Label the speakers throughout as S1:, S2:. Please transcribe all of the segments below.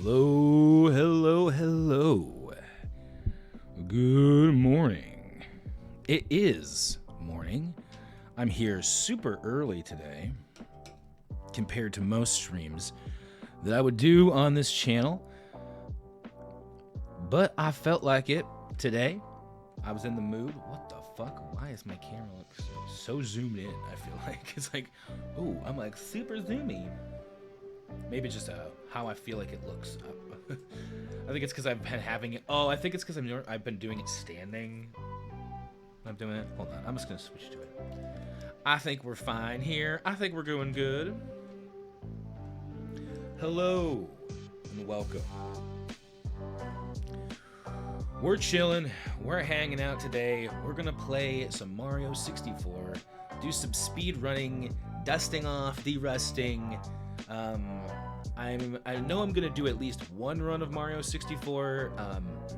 S1: Hello, hello, hello. Good morning. It is morning. I'm here super early today compared to most streams that I would do on this channel. But I felt like it today. I was in the mood. What the fuck? Why is my camera look so zoomed in? I feel like it's like, ooh, I'm like super zoomy. Maybe just how I feel like it looks. I think it's because I've been having it. Oh, I think it's because I've been doing it standing. I'm doing it. Hold on. I'm just gonna switch to it. I think we're fine here. I think we're doing good. Hello and welcome. We're chilling. We're hanging out today. We're gonna play some Mario 64. Do some speed running, dusting off, de-rusting. I know I'm gonna do at least one run of Mario 64.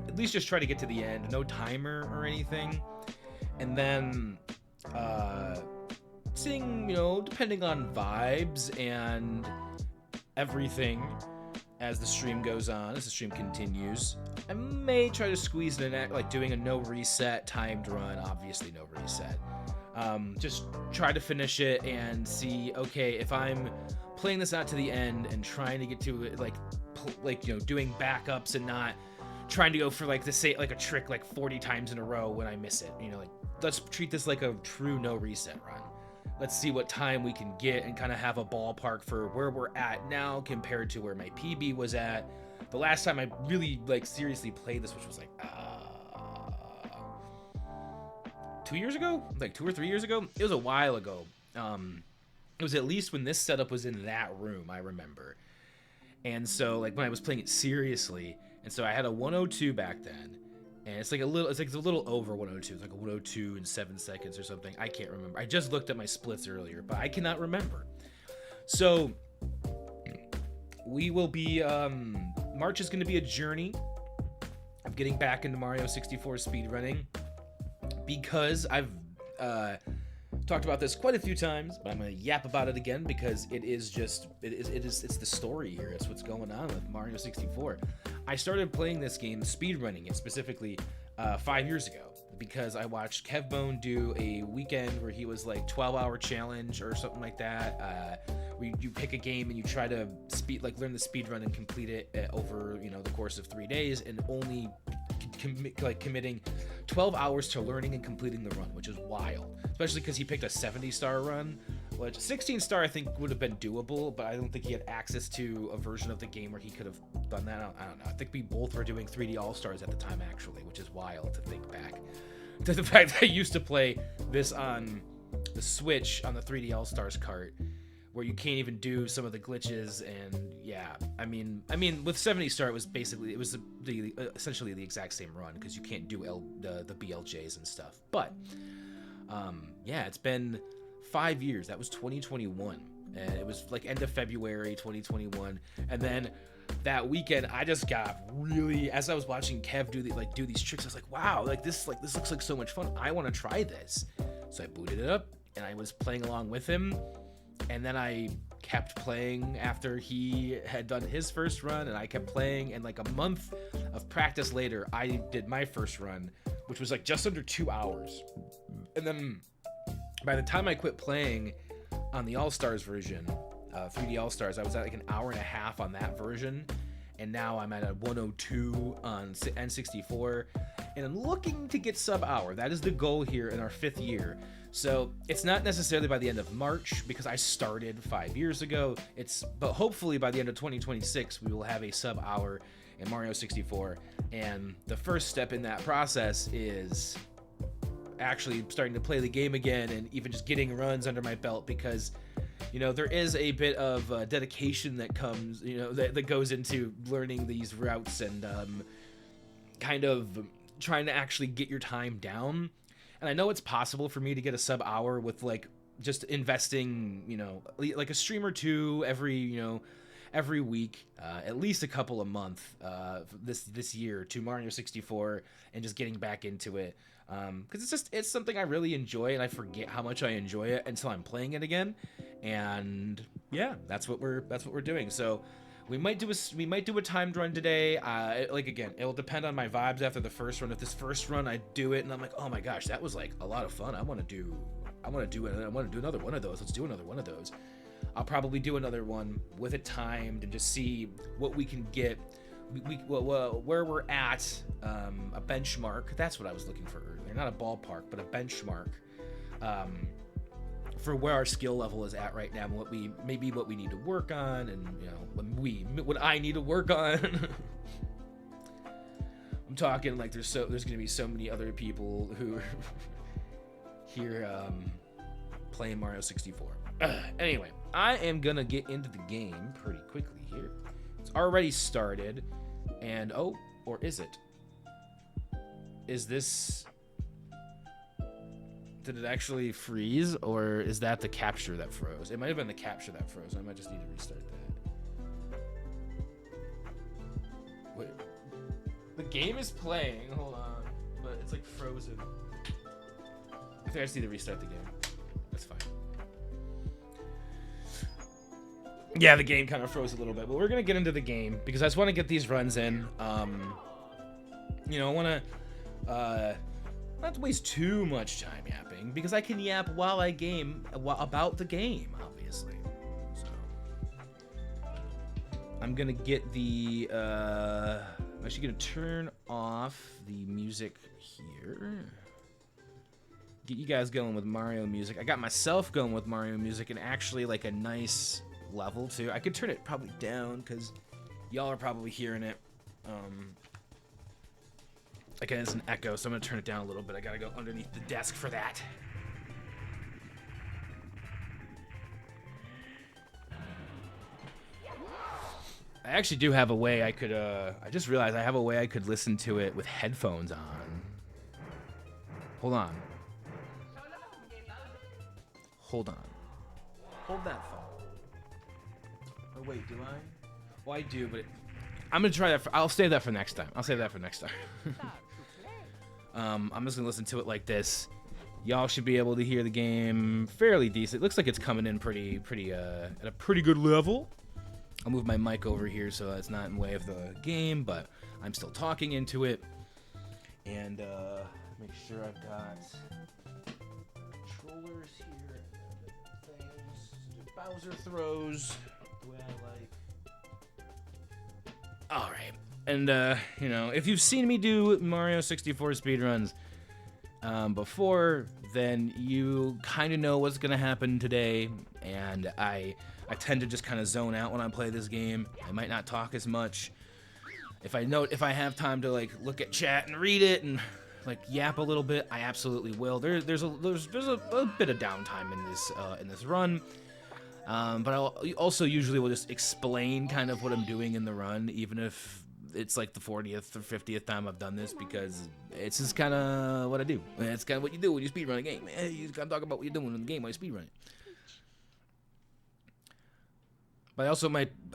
S1: At least just try to get to the end. No timer or anything. And then seeing, depending on vibes and everything as the stream goes on, as the stream continues, I may try to squeeze in like doing a no reset timed run. Obviously no reset. Just try to finish it and see, okay, if I'm playing this out to the end and trying to get to it, like doing backups and not trying to go for like a trick like 40 times in a row when I miss it. Let's treat this like a true no reset run. Let's see what time we can get and kind of have a ballpark for where we're at now compared to where my PB was at the last time I really seriously played this, which was 2 years ago, like 2 or 3 years ago. It was a while ago. It was at least when this setup was in that room, I remember. And so when I was playing it seriously, and so I had a 102 back then, and it's a little over 102. It's like a 102 in 7 seconds or something. I can't remember. I just looked at my splits earlier, but I cannot remember. So we will be March is going to be a journey of getting back into Mario 64 speedrunning, because I've talked about this quite a few times, but I'm gonna yap about it again because it's the story here. It's what's going on with Mario 64. I started playing this game, speedrunning it specifically, 5 years ago, because I watched Kevbone do a weekend where he was 12-hour challenge or something like that. Where you pick a game and you try to learn the speed run and complete it over the course of 3 days, and only committing 12 hours to learning and completing the run, which is wild, especially because he picked a 70-star run, which 16-star I think would have been doable, but I don't think he had access to a version of the game where he could have done that. I don't know. I think we both were doing 3D All-Stars at the time, actually, which is wild to think back to the fact that I used to play this on the Switch on the 3D All-Stars cart, where you can't even do some of the glitches. And yeah, I mean with 70-star it was essentially the exact same run, because you can't do the BLJs and stuff. But yeah, it's been 5 years. That was 2021, and it was end of February 2021. And then that weekend I just got really, as I was watching Kev do these tricks, I was like, wow, this looks like so much fun. I want to try this. So I booted it up and I was playing along with him. And then I kept playing after he had done his first run, and I kept playing, and a month of practice later, I did my first run, which was just under 2 hours. And then by the time I quit playing on the All-Stars version, 3D All-Stars, I was at an hour and a half on that version, and now I'm at a 102 on N64, and I'm looking to get sub-hour. That is the goal here in our 5th year. So it's not necessarily by the end of March, because I started 5 years ago. But hopefully by the end of 2026, we will have a sub-hour in Mario 64. And the first step in that process is actually starting to play the game again, and even just getting runs under my belt, because there is a bit of dedication that comes, that goes into learning these routes and kind of trying to actually get your time down. And I know it's possible for me to get a sub-hour with just investing, a stream or two every week, at least a couple a month this year to Mario 64, and just getting back into it. Because it's something I really enjoy, and I forget how much I enjoy it until I'm playing it again. And yeah, that's what we're doing. So We might do a timed run today. Like again, it'll depend on my vibes after the first run. If this first run I do it and I'm like, oh my gosh, that was like a lot of fun. I want to do another one of those. Let's do another one of those. I'll probably do another one with it timed and just see what we can get. Where we're at, a benchmark. That's what I was looking for earlier. Not a ballpark, but a benchmark. For where our skill level is at right now, and what we need to work on, and what I need to work on. I'm talking like there's gonna be so many other people who are here playing Mario 64. Anyway, I am gonna get into the game pretty quickly here. It's already started, and or is it? Is this? Did it actually freeze, or is that the capture that froze? It might have been the capture that froze. I might just need to restart that. Wait. The game is playing. Hold on. But it's like frozen. I think I just need to restart the game. That's fine. Yeah, the game kind of froze a little bit, but we're going to get into the game because I just want to get these runs in. I want to... not to waste too much time yapping, because I can yap while I game about the game, obviously. So I'm gonna get the I'm actually gonna turn off the music here. Get you guys going with Mario music. I got myself going with Mario music, and actually like a nice level too. I could turn it probably down because y'all are probably hearing it. Again, it's an echo, so I'm gonna turn it down a little bit. I gotta go underneath the desk for that. I actually do have a way I could, I just realized I have a way I could listen to it with headphones on. Hold on. Hold on. Hold that phone. Oh wait, do I? Well, I do, but I'm gonna try that. I'll save that for next time. I'll save that for next time. I'm just gonna listen to it like this. Y'all should be able to hear the game fairly decent. It looks like it's coming in pretty at a pretty good level. I'll move my mic over here so it's not in the way of the game, but I'm still talking into it. And make sure I've got controllers here. Things. Bowser throws. The way I like. All right. And, if you've seen me do Mario 64 speedruns before, then you kind of know what's going to happen today. And I tend to just kind of zone out when I play this game. I might not talk as much. If I have time to, like, look at chat and read it and, like, yap a little bit, I absolutely will. There's a bit of downtime in this run. But I'll also usually will just explain kind of what I'm doing in the run, even if it's like the 40th or 50th time I've done this, because it's just kind of what I do. It's kind of what you do when you speedrun a game. You just gotta talk about what you're doing in the game while you speedrun it. But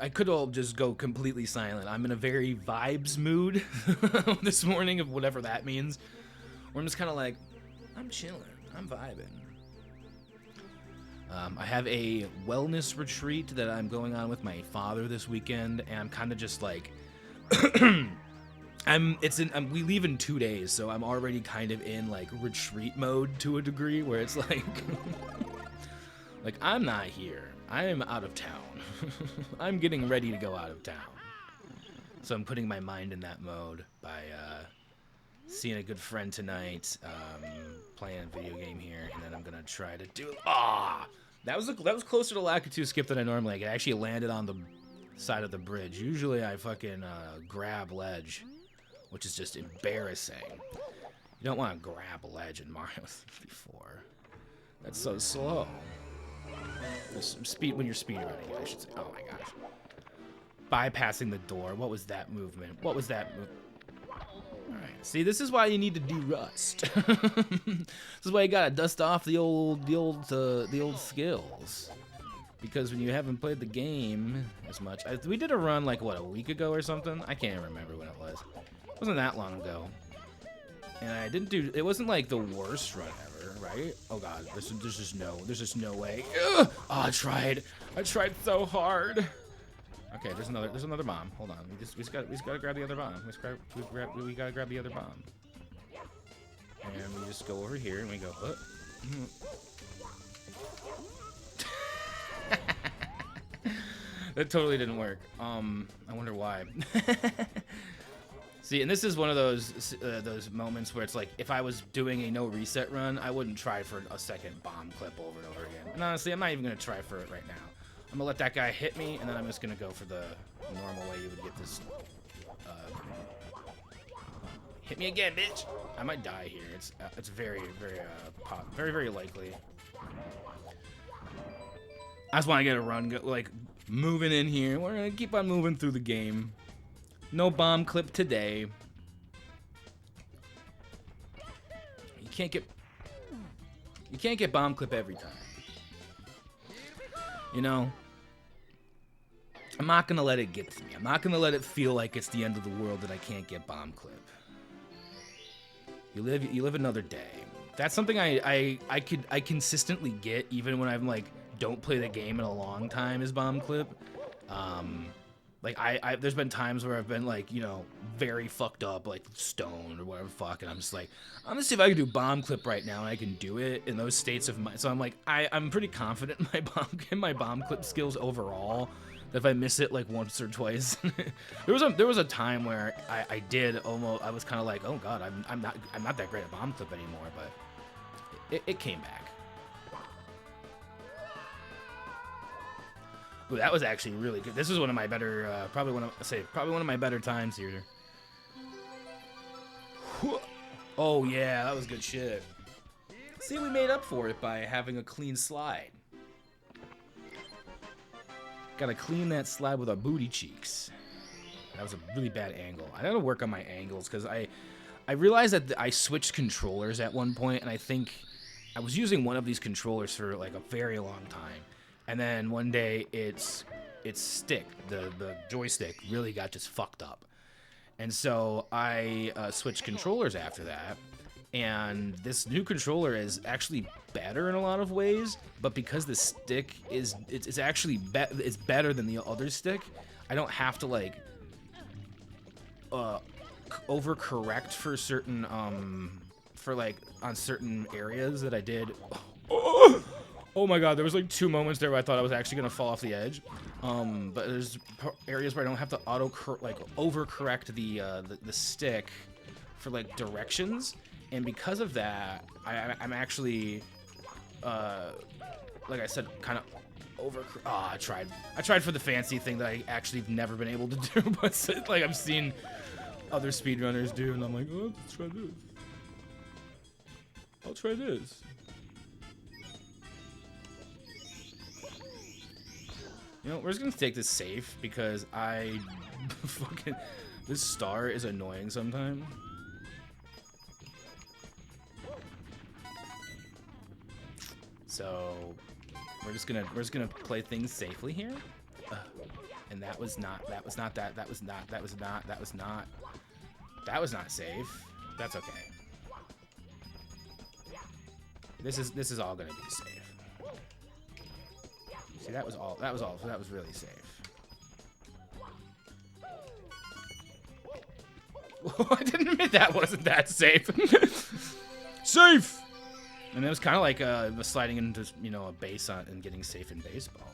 S1: I could all just go completely silent. I'm in a very vibes mood this morning, of whatever that means. Where I'm just kind of like, I'm chilling, I'm vibing. I have a wellness retreat that I'm going on with my father this weekend, and I'm kind of just like, we leave in 2 days, so I'm already kind of in like retreat mode to a degree, where it's like, like I'm not here, I am out of town. I'm getting ready to go out of town. So I'm putting my mind in that mode by seeing a good friend tonight, playing a video game here, and then I'm gonna try to do. That was closer to Lakitu skip than I normally. I actually landed on the side of the bridge. Usually I fucking grab ledge, which is just embarrassing. You don't want to grab a ledge in Mario 64. That's so slow. When you're speedrunning, I should say. Oh my gosh. Bypassing the door. What was that movement? What was that move? Alright. See, this is why you need to do Rust. This is why you gotta dust off the old skills. Because when you haven't played the game as much, we did a run like what, a week ago or something. I can't remember when it was. It wasn't that long ago. And I didn't do. It wasn't like the worst run ever, right? Oh god, there's just no way. Ugh! Oh, I tried so hard. Okay, there's another bomb. Hold on. We just gotta grab the other bomb. We gotta grab the other bomb. And we just go over here and we go. That totally didn't work. I wonder why. See, and this is one of those moments where it's like, if I was doing a no reset run, I wouldn't try for a second bomb clip over and over again. And honestly, I'm not even gonna try for it right now. I'm gonna let that guy hit me, and then I'm just gonna go for the normal way you would get this. Hit me again, bitch! I might die here. It's very very likely. I just want to get a run, like moving in here. We're gonna keep on moving through the game. No bomb clip today. You can't get bomb clip every time. You know, I'm not gonna let it get to me. I'm not gonna let it feel like it's the end of the world that I can't get bomb clip. You live another day. That's something I consistently get even when I'm like don't play the game in a long time is bomb clip. Like there's been times where I've been like, you know, very fucked up, like stoned or whatever fuck, and I'm just like, I'm gonna see if I can do bomb clip right now, and I can do it in those states of mind. So I'm like, I'm pretty confident in my bomb clip skills overall. That if I miss it like once or twice, there was a time where I did almost, I was kind of like, oh god, I'm not that great at bomb clip anymore, but it came back. Ooh, that was actually really good. This is one of my better, probably one of my better times here. Oh yeah, that was good shit. See, we made up for it by having a clean slide. Gotta clean that slide with our booty cheeks. That was a really bad angle. I gotta work on my angles because I realized that I switched controllers at one point, and I think I was using one of these controllers for like a very long time. And then one day its stick, the joystick, really got just fucked up. And so I switched controllers after that. And this new controller is actually better in a lot of ways, but because the stick it's actually it's better than the other stick, I don't have to like overcorrect for certain for like on certain areas that I did. Oh my god, there was like 2 moments there where I thought I was actually gonna fall off the edge. But there's areas where I don't have to overcorrect the stick for like directions, and because of that, I'm actually like I said, kind of I tried for the fancy thing that I actually have never been able to do, but like I've seen other speedrunners do, and I'm like, oh, let's try this. I'll try this. You know, we're just gonna take this safe because fucking this star is annoying sometimes. So we're just gonna play things safely here. And that was not safe. That's okay. This is all gonna be safe. See, that was really safe. I didn't admit that wasn't that safe. Safe! And it was kind of like sliding into, you know, a base and getting safe in baseball.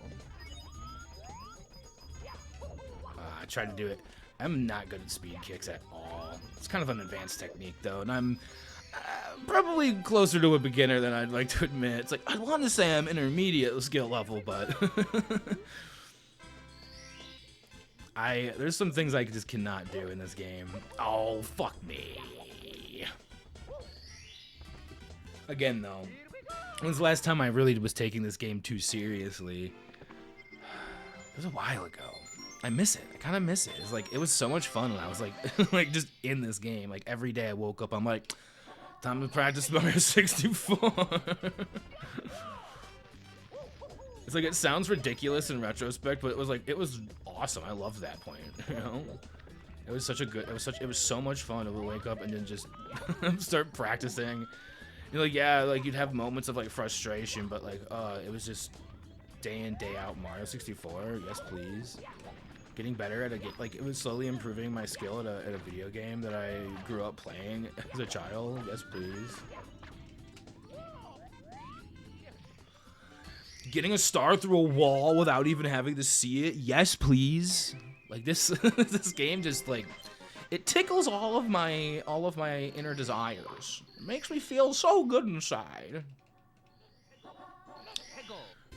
S1: I tried to do it. I'm not good at speed kicks at all. It's kind of an advanced technique, though, and I'm probably closer to a beginner than I'd like to admit. It's like, I want to say I'm intermediate skill level, but there's some things I just cannot do in this game. Oh, fuck me. Again, though, when's the last time I really was taking this game too seriously? It was a while ago. I miss it. I kind of miss it. It's like, it was so much fun when I was like, like just in this game. Like every day I woke up, I'm like, time to practice Mario 64. It's like, it sounds ridiculous in retrospect, but it was awesome. I loved that point, you know? It was so much fun to wake up and then just start practicing. You know, like, yeah, like you'd have moments of like frustration, but like, it was just day in, day out Mario 64. Yes, please. getting better at like it was slowly improving my skill at a video game that I grew up playing as a child. Yes, please. Getting a star through a wall without even having to see it. Yes, please. Like this this game just like it tickles all of my inner desires. It makes me feel so good inside.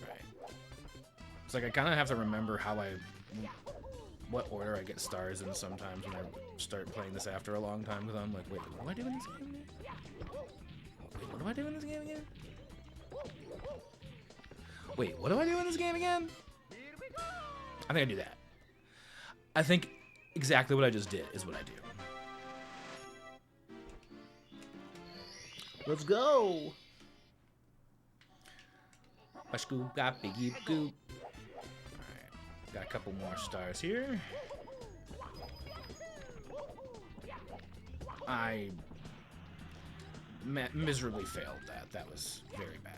S1: Right. It's like I kind of have to remember what order I get stars in sometimes when I start playing this after a long time, because I'm like, wait, what do I do in this game again? Wait, what do I do in this game again? Wait, what do I do in this game again? I think I do that. I think exactly what I just did is what I do. Let's go. Scoop got biggie goop. Alright, got a couple more stars here. I miserably failed that. That was very bad.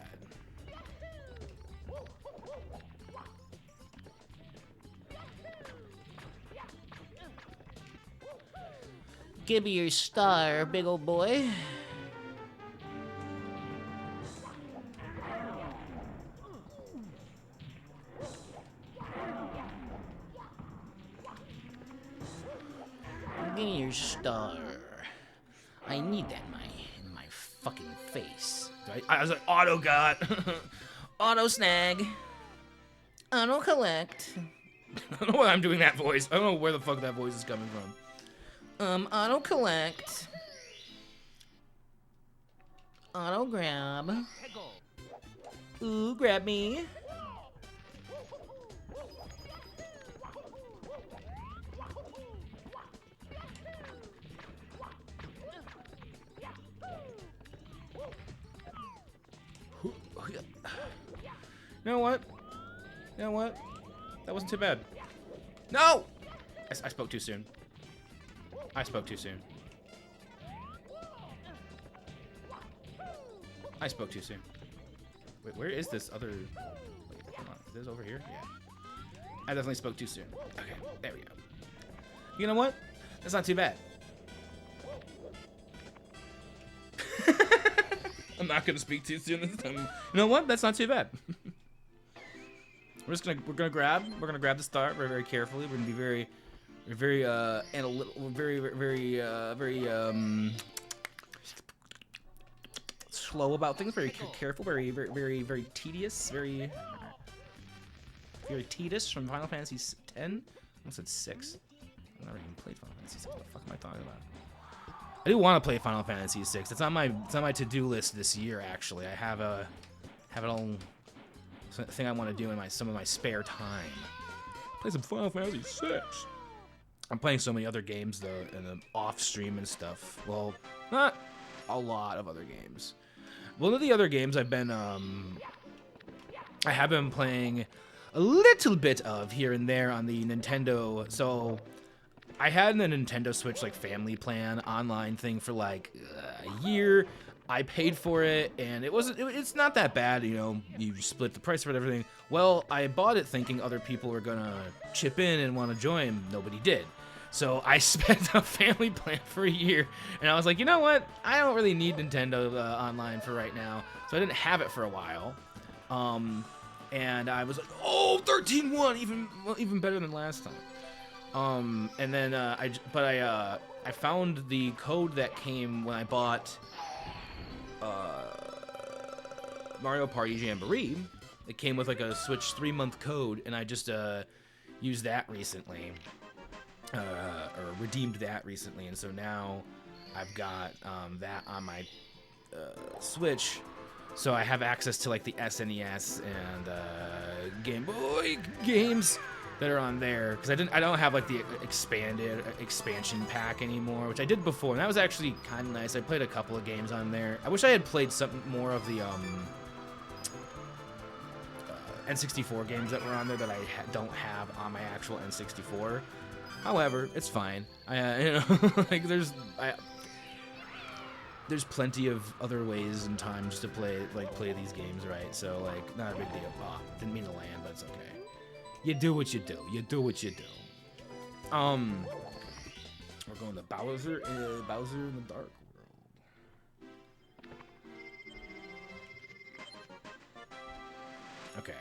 S2: Give me your star, big old boy. Give me your star. I need that in my fucking face.
S1: I was like, auto got.
S2: Auto snag. Auto collect.
S1: I don't know why I'm doing that voice. I don't know where the fuck that voice is coming from.
S2: Auto collect. Auto grab. Ooh, grab me.
S1: You know what? You know what? That wasn't too bad. No! I spoke too soon. I spoke too soon. I spoke too soon. Wait, where is this other... Wait, hold on. Is this over here? Yeah. I definitely spoke too soon. Okay, there we go. You know what? That's not too bad. I'm not gonna speak too soon this time. You know what? That's not too bad. We're gonna grab the start very carefully. We're gonna be very analytical, very slow about things, very careful, very tedious, very tedious from Final Fantasy X. I almost said 6. I've never even played Final Fantasy 6. What the fuck am I talking about? I do want to play Final Fantasy 6. It's on my to-do list this year. Actually, I have it all. Thing I want to do in some of my spare time. Play some Final Fantasy 6. I'm playing so many other games though, in the off stream and stuff. Well, not a lot of other games. One of the other games I have been playing a little bit of here and there on the Nintendo. So I had the Nintendo Switch like family plan online thing for like a year. I paid for it, and it's not that bad, you know, you split the price for everything. Well, I bought it thinking other people were gonna chip in and want to join. Nobody did. So I spent a family plan for a year, and I was like, you know what? I don't really need Nintendo online for right now. So I didn't have it for a while. And I was like, oh, 13-1, even better than last time. And then I found the code that came when I bought Mario Party Jamboree. It came with like a Switch 3-month code, and I just used that recently, or redeemed that recently, and so now I've got that on my Switch, so I have access to like the SNES and Game Boy games that are on there, because I don't have like the expansion pack anymore, which I did before, and that was actually kind of nice. I played a couple of games on there. I wish I had played some more of the N64 games that were on there that I don't have on my actual N64. However, it's fine. You know, like there's plenty of other ways and times to play these games, right? So like, not a big deal. Oh, didn't mean to land, but it's okay. You do what you do. You do what you do. We're going to Bowser in the Dark World. Okay.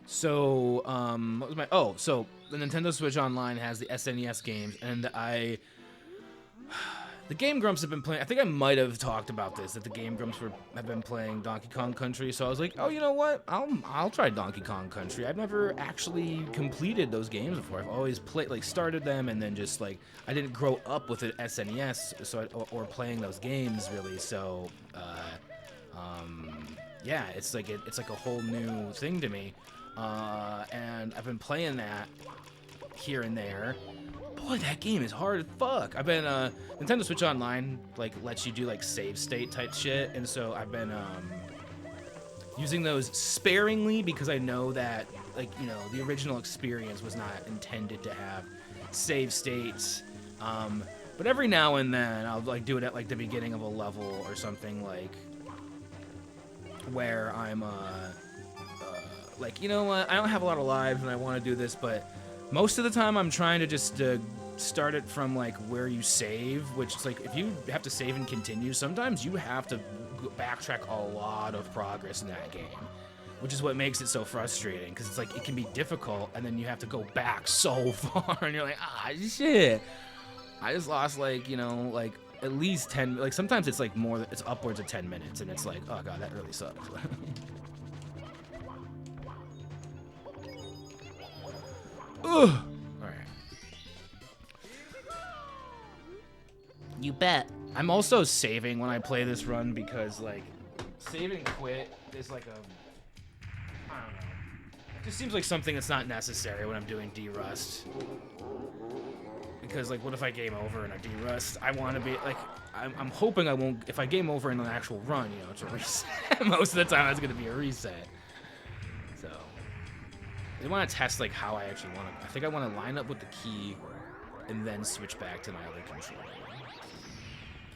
S1: So, what was my... Oh, so the Nintendo Switch Online has the SNES games, and the Game Grumps have been playing... I think I might have talked about this, that the Game Grumps have been playing Donkey Kong Country, so I was like, oh, you know what? I'll try Donkey Kong Country. I've never actually completed those games before. I've always played, like, started them, and then just, like, I didn't grow up with an SNES, so or playing those games, really, so, yeah, it's like a whole new thing to me. And I've been playing that here and there. Boy, that game is hard as fuck. I've been, Nintendo Switch Online, like, lets you do, like, save state type shit, and so I've been, using those sparingly because I know that, like, you know, the original experience was not intended to have save states, but every now and then I'll, like, do it at, like, the beginning of a level or something, like, where I'm, like, you know what, I don't have a lot of lives and I want to do this, but most of the time I'm trying to just start it from, like, where you save, which is, like, if you have to save and continue, sometimes you have to backtrack a lot of progress in that game, which is what makes it so frustrating, because it's, like, it can be difficult, and then you have to go back so far, and you're like, ah, shit, I just lost, like, you know, like, at least 10, like, sometimes it's, like, more, it's upwards of 10 minutes, and it's like, oh god, that really sucks. Ugh. Alright.
S2: You bet.
S1: I'm also saving when I play this run because, like, save and quit is like I don't know. It just seems like something that's not necessary when I'm doing D-Rust. Because, like, what if I game over in a D-Rust? I want to be, like, I'm hoping I won't, if I game over in an actual run, you know, it's a reset. Most of the time it's going to be a reset. So, I want to test, like, how I actually want to, I think I want to line up with the key and then switch back to my other controller.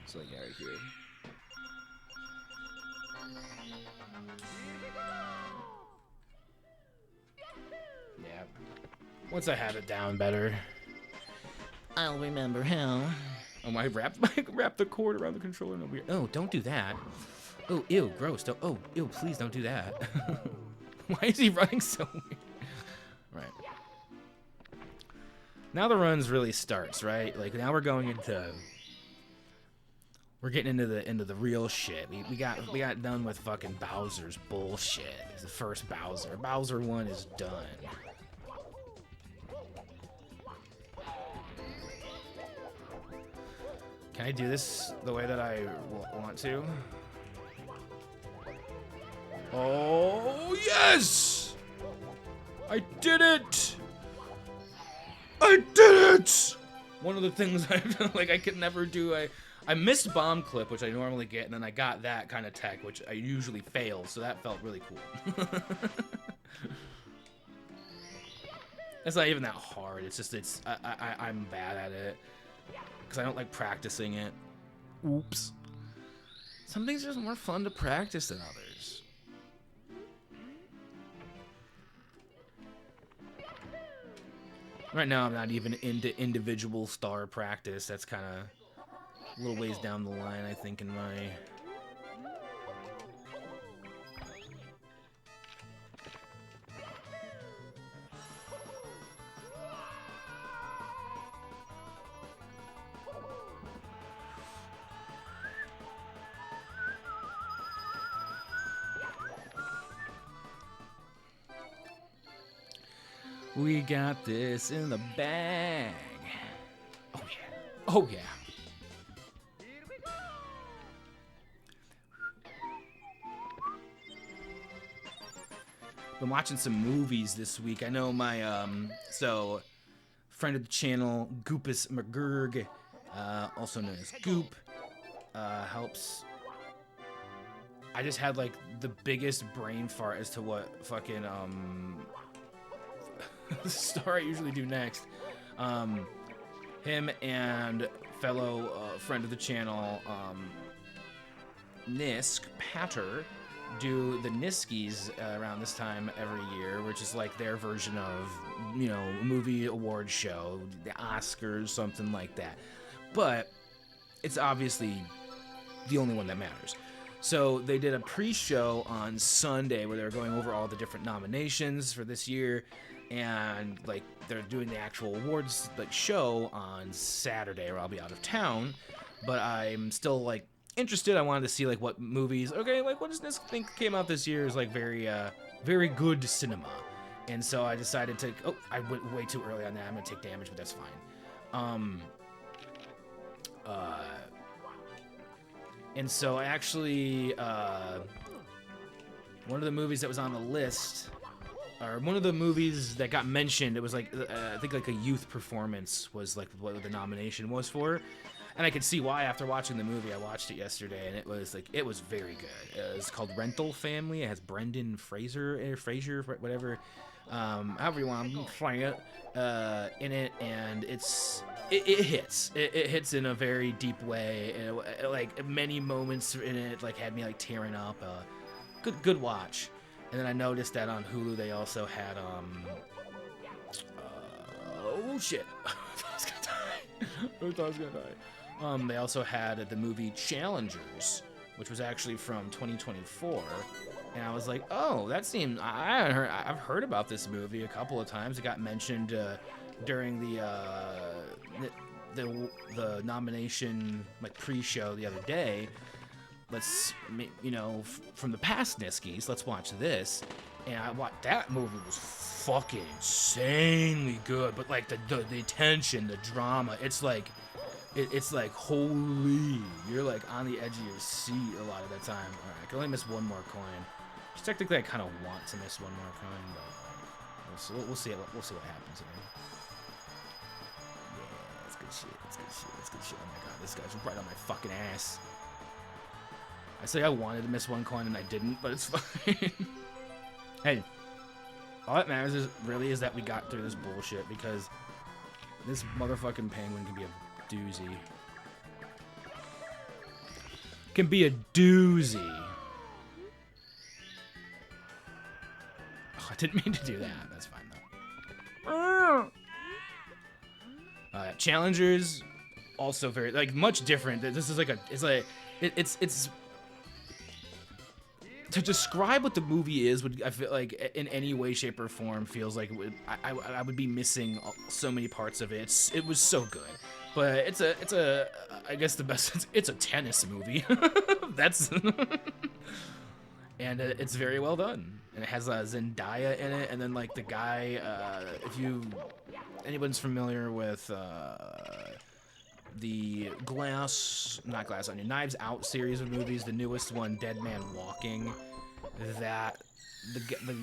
S1: So, yeah, right here. Yeah. Once I have it down better.
S2: I'll remember how.
S1: Oh, I wrapped the cord around the controller. No, weird. Oh, don't do that. Oh, ew, gross. Don't, oh, ew, please don't do that. Why is he running so weird? Right. Now the runs really starts, right? Like, now we're going into, we're getting into the real shit. We got done with fucking Bowser's bullshit. It's the first Bowser. Bowser 1 is done. Can I do this the way that I want to? Oh, yes! I did it! I did it! One of the things I feel like I could never do, I missed bomb clip, which I normally get, and then I got that kind of tech, which I usually fail, so that felt really cool. It's not even that hard, it's just, I'm bad at it. Because I don't like practicing it. Oops. Some things are just more fun to practice than others. Right now, I'm not even into individual star practice. That's kind of a little ways down the line, I think, in my... We got this in the bag. Oh, yeah. Oh, yeah. Been watching some movies this week. I know my, so, friend of the channel, Goopus McGurg, also known as Goop, helps. I just had, like, the biggest brain fart as to what fucking, star I usually do next. Him and fellow friend of the channel, Nisk Patter, do the Niskies around this time every year, which is like their version of, you know, a movie award show, the Oscars, something like that. But it's obviously the only one that matters. So they did a pre-show on Sunday where they were going over all the different nominations for this year, and like they're doing the actual awards like show on Saturday, where I'll be out of town. But I'm still like interested. I wanted to see like what movies. Okay, like what does this think came out this year is like very good cinema, and so I decided to. Oh, I went way too early on that. I'm gonna take damage, but that's fine. And so I actually, one of the movies that was on the list, or one of the movies that got mentioned, it was like, I think like a youth performance was like what the nomination was for. And I could see why after watching the movie. I watched it yesterday, and it was very good. It's called Rental Family. It has Brendan Fraser, whatever, however you want to play it, in it, and it hits. It hits in a very deep way, and like many moments in it like had me like tearing up. Good watch. And then I noticed that on Hulu they also had oh shit, I thought I was gonna die. They also had the movie Challengers, which was actually from 2024. And I was like, oh, that seemed. I've heard about this movie a couple of times. It got mentioned during the nomination like pre-show the other day. Let's, you know, from the past Niskies, let's watch this. And I watched that movie was fucking insanely good. But like the tension, the drama, it's like holy. You're like on the edge of your seat a lot of the time. All right, I can only miss one more coin. Technically, I kind of want to miss one more coin, but we'll see what happens here. Yeah, that's good shit. That's good shit. Oh my god, this guy's right on my fucking ass. I say I wanted to miss one coin and I didn't, but it's fine. Hey, all that matters is that we got through this bullshit, because this motherfucking penguin can be a doozy. Can be a doozy. I didn't mean to do that. That's fine though. Challengers, also very like much different. This is like it's to describe what the movie is. I feel like in any way, shape, or form feels like I would be missing so many parts of it. It was so good, but it's a I guess the best. It's a tennis movie. That's. And it's very well done. And it has Zendaya in it, and then like the guy, if anyone's familiar with the Knives Out series of movies, the newest one, Dead Man Walking, that the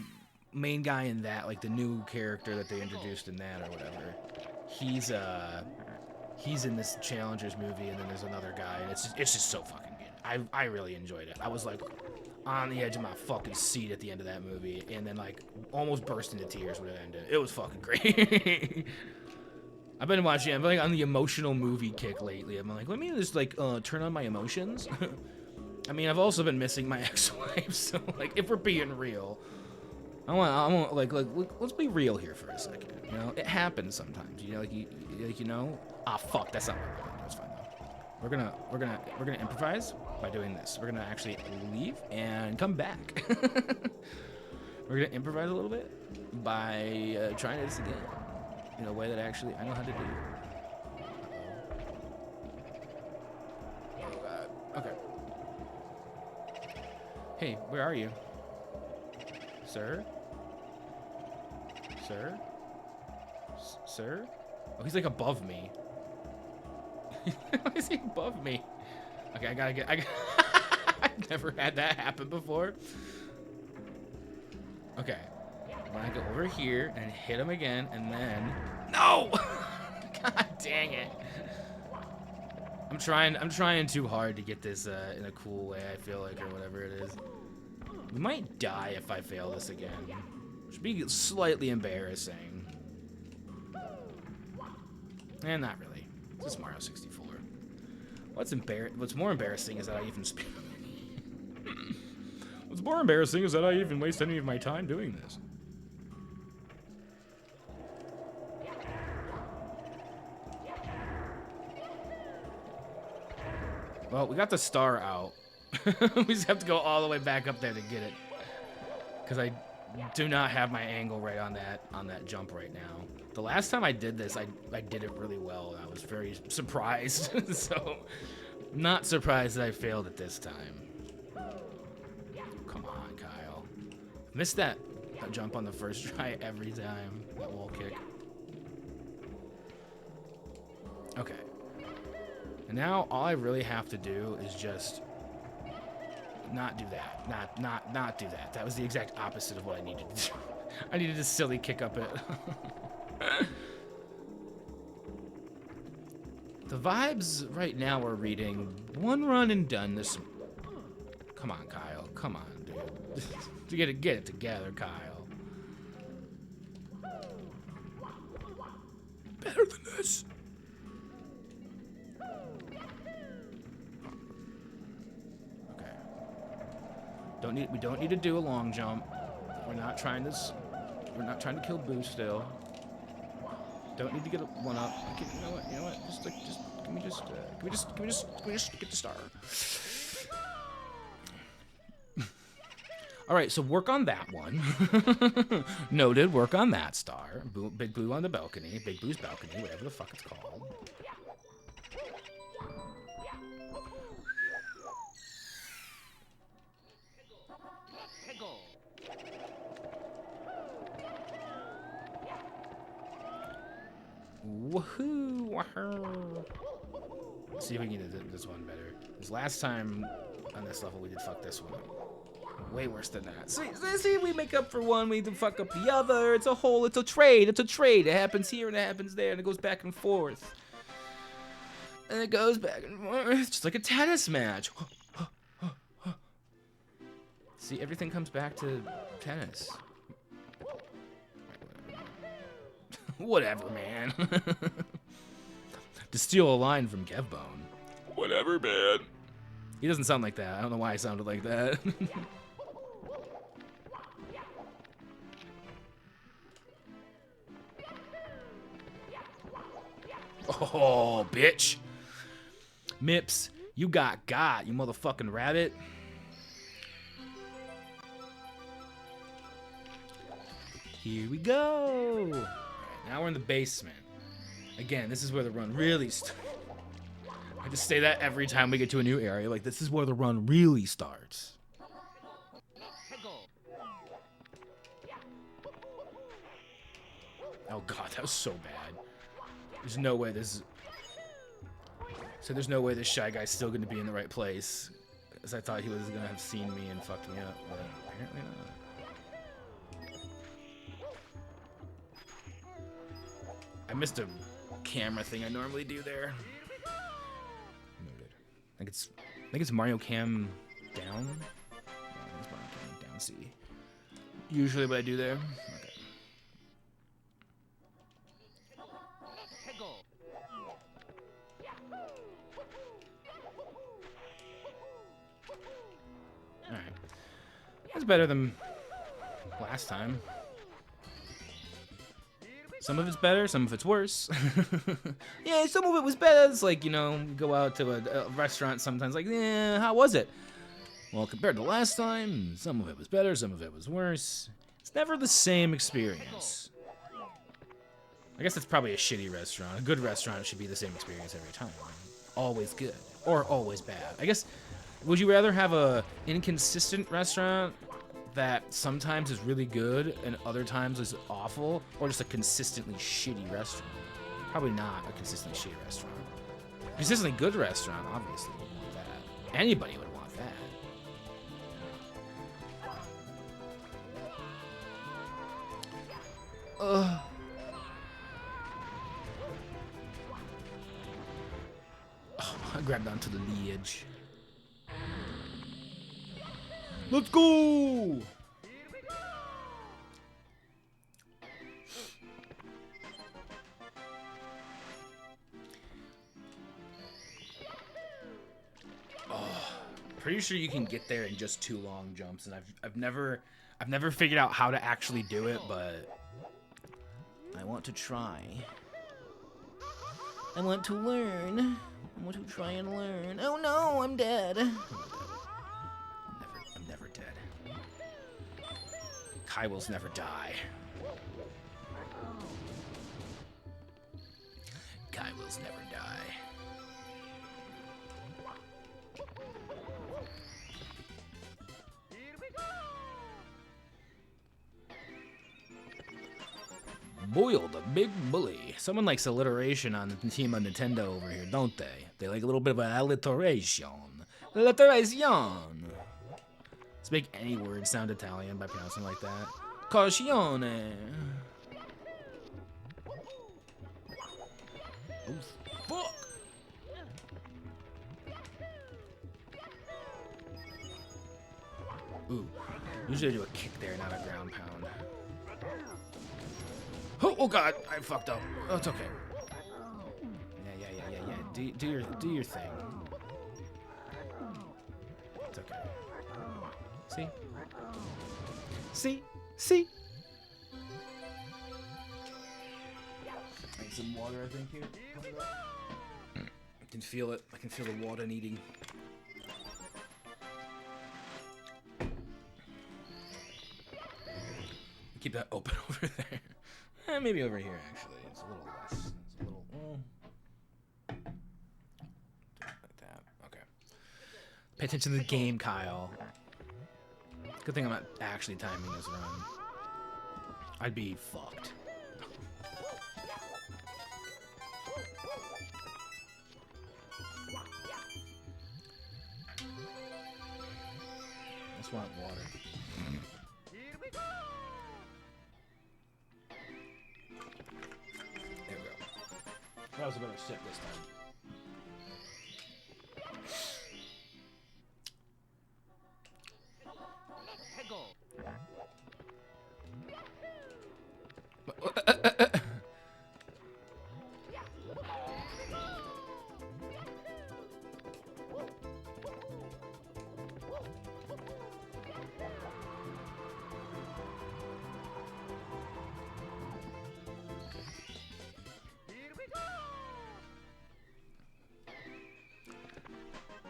S1: main guy in that, like the new character that they introduced in that or whatever, he's in this Challengers movie, and then there's another guy, and it's just so fucking good. I really enjoyed it. I was like on the edge of my fucking seat at the end of that movie, and then like almost burst into tears when it ended. It was fucking great. I've been watching. I'm like on the emotional movie kick lately. I'm like, let me just like turn on my emotions. I mean, I've also been missing my ex-wife, so like if we're being real, I want like let's be real here for a second. You know, it happens sometimes. You know, you know. Ah, fuck, that's not what we're gonna do. It's fine though. We're gonna improvise by doing this. We're gonna actually leave and come back. We're gonna improvise a little bit by trying this again in a way that actually I know how to do. Oh god. Okay. Hey, where are you? Sir? Sir? Sir? Oh, he's like above me. Why is he above me? Okay, I gotta get. I've never had that happen before. Okay, when I go over here and hit him again, and then no, god dang it! I'm trying too hard to get this in a cool way. I feel like, or whatever it is. We might die if I fail this again, which would be slightly embarrassing. And not really. It's just Mario 64. What's more embarrassing is that I even What's more embarrassing is that I even waste any of my time doing this. Well, we got the star out. We just have to go all the way back up there to get it. Because I do not have my angle right on that jump right now. The last time I did this, I did it really well, and I was very surprised. So, not surprised that I failed it this time. Come on, Kyle. Missed that jump on the first try every time. That wall kick. Okay. And now all I really have to do is just not do that. Not do that. That was the exact opposite of what I needed to do. I needed to silly kick up it. The vibes right now are reading one run and done this. Come on, Kyle. Come on, dude. Get it together, Kyle. Better than this. We don't need to do a long jump. We're not trying to kill Boo still. Don't need to get one up. Okay, you know what? Can we just get the star? All right, so work on that one. Noted. Work on that star. Big Blue on the balcony. Big Blue's balcony, whatever the fuck it's called. Woohoo! Wahoo! Let's see if we can get this one better. Because last time on this level we did fuck this one up. Way worse than that. See, we make up for one, we fuck up the other. It's a trade. It's a trade. It happens here and it happens there and it goes back and forth. And it goes back and forth, just like a tennis match. See, everything comes back to tennis. Whatever, man. To steal a line from Kevbone. Whatever, man. He doesn't sound like that. I don't know why I sounded like that. Oh, bitch. Mips, you got, you motherfucking rabbit. Here we go. All right, now we're in the basement. Again, this is where the run really starts. I just say that every time we get to a new area. Like, this is where the run really starts. Oh god, that was so bad. There's no way this... So there's no way this shy guy's still going to be in the right place. Because I thought he was going to have seen me and fucked me up, but apparently not. I missed a camera thing I normally do there. I think it's Mario Cam down. No, it's Mario Cam down C. Usually what I do there. Okay. Alright. That's better than last time. Some of it's better, some of it's worse. Yeah, some of it was better. It's like, you know, go out to a restaurant sometimes, like, yeah, how was it? Well, compared to last time, some of it was better, some of it was worse. It's never the same experience. I guess it's probably a shitty restaurant. A good restaurant should be the same experience every time. Always good. Or always bad. I guess, would you rather have a inconsistent restaurant that sometimes is really good and other times is awful, or just a consistently shitty restaurant? Probably not a consistently shitty restaurant. Consistently good restaurant, obviously, would want that. Anybody would want that. Oh, I grabbed onto the ledge. Let's go! pretty sure you can get there in just 2 long jumps, and I've never figured out how to actually do it, but I want to try. I want to learn. I want to try and learn. Oh no, I'm dead. I'm never dead. Kai wills never die. Kai wills never die. Boyle, the big bully. Someone likes alliteration on the team of Nintendo over here, don't they? They like a little bit of an alliteration. Alliteration. Let's make any word sound Italian by pronouncing like that. Cauzione. Oh, fuck. Ooh, usually I do a kick there, not a ground pound. Oh god, I fucked up. Oh, it's okay. Yeah. Do your thing. It's okay. See? Need some water, I think, here. I can feel it. I can feel the water needing. Keep that open over there. Maybe over here, actually. It's a little less. It's a little... like that. Okay. Pay attention to the game, Kyle. Good thing I'm not actually timing this run. I'd be fucked. I just want water. That was a better sip this time.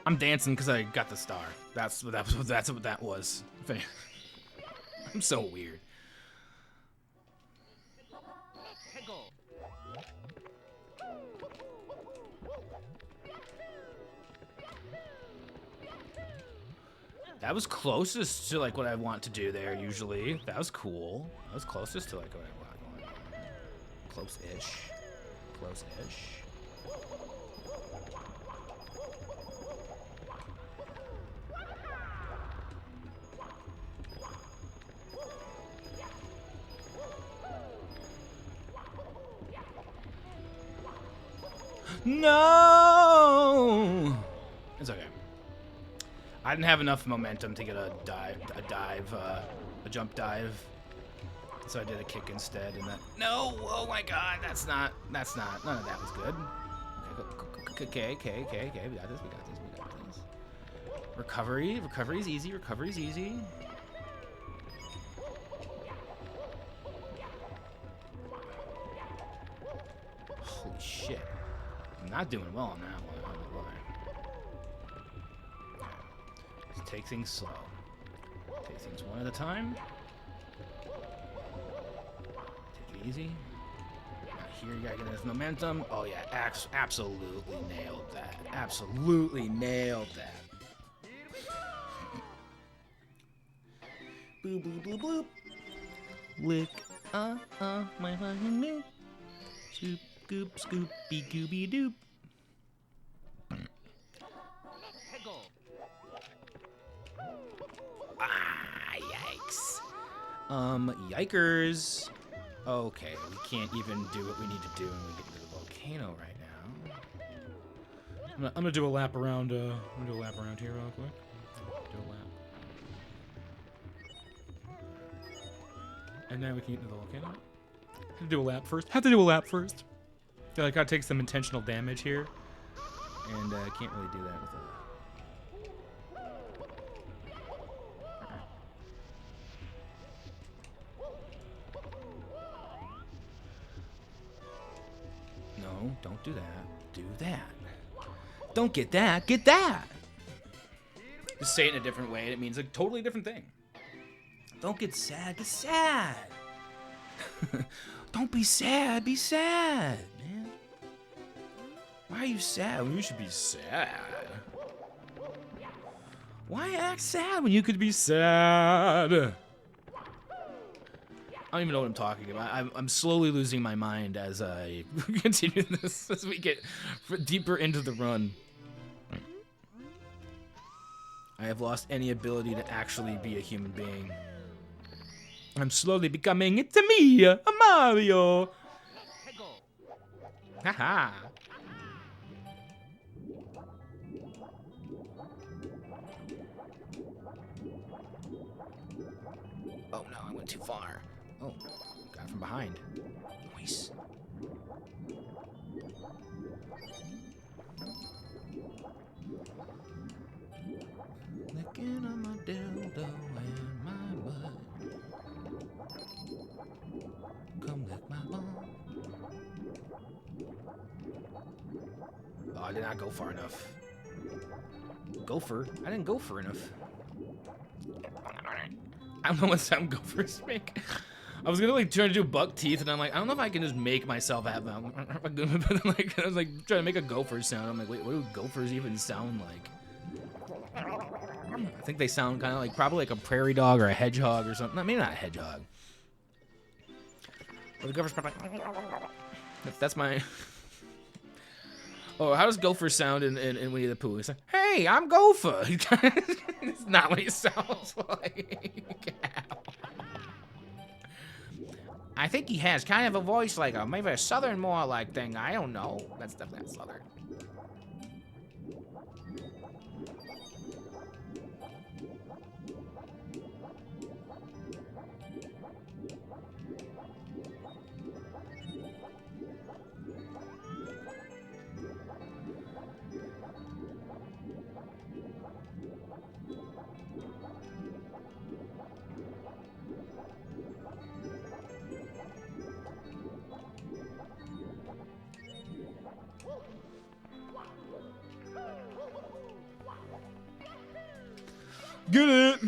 S1: I'm dancing because I got the star. That's what that was. I'm so weird. That was closest to like what I want to do there usually. That was cool. That was closest to like what I want. Close-ish. Close-ish. No! It's okay. I didn't have enough momentum to get a jump dive. So I did a kick instead, and that. No! Oh my god, that's not. None of that was good. Okay. We got this. Recovery's easy. Holy shit. I'm not doing well on that one. I don't know why. Just take things slow. Take things one at a time. Take it easy. Here you gotta get this momentum. Oh yeah, absolutely nailed that. Absolutely nailed that. Boop boop boop boop. Lick my fucking me. Scoop goop scoopy gooby doop. Ah, yikes. Yikers. Okay, we can't even do what we need to do when we get to the volcano right now. I'm gonna do a lap around. I'm gonna do a lap around here real quick. Do a lap, and then we can get to the volcano. Have to do a lap first. Feel like I gotta take some intentional damage here, and can't really do that with a. don't do that. Do that. Don't get that. Get that. Just say it in a different way, and it means a totally different thing. Don't get sad. Get sad. Don't be sad. Be sad, man. Why are you sad when you should be sad? Why act sad when you could be sad? I don't even know what I'm talking about. I'm slowly losing my mind as I continue this, as we get deeper into the run. I have lost any ability to actually be a human being. I'm slowly becoming, it's me, a Mario. Haha. Oh no, I went too far. Oh, got it from behind. Nice. Licking on my dildo and my butt. Come lick my bum. Oh, I did not go far enough. Gopher? I didn't go far enough. I don't know what sound gophers make. I was gonna like try to do buck teeth, and I'm like, I don't know if I can just make myself have them. But like, I was like trying to make a gopher sound. I'm like, wait, what do gophers even sound like? I think they sound kind of like probably like a prairie dog or a hedgehog or something. No, maybe not a hedgehog. But the gophers probably. That's my. Oh, how does Gopher sound in Winnie the Pooh? He's like, hey, I'm Gopher. It's not what he sounds like. I think he has kind of a voice like a maybe a southern more like thing. I don't know. That's definitely not southern. Get it!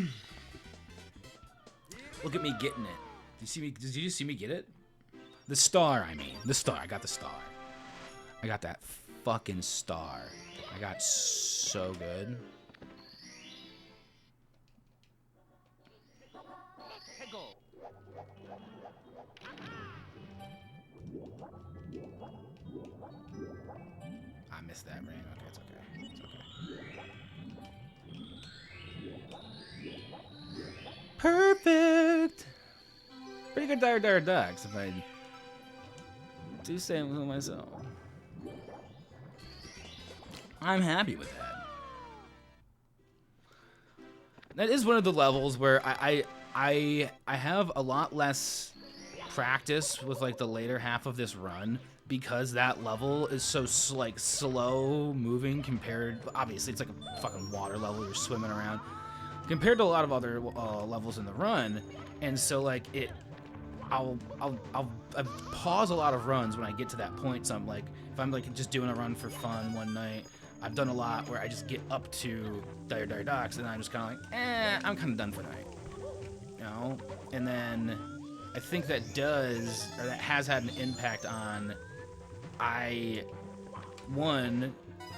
S1: Look at me getting it. Did you see me? Did you see me get it? The star, I mean. The star. I got the star. I got that fucking star. I got so good. I missed that ring. Okay, it's okay. It's okay. Perfect. Pretty good dire ducks, if I do say so myself. I'm happy with that. That is one of the levels where I have a lot less practice with like the later half of this run because that level is so like slow moving compared. Obviously, it's like a fucking water level. You're swimming around compared to a lot of other levels in the run, and so like I'll pause a lot of runs when I get to that point. So I'm like, if I'm like just doing a run for fun one night, I've done a lot where I just get up to Dire Docks and I'm just kind of like, I'm kind of done for the night, you know. And then I think that has had an impact on one,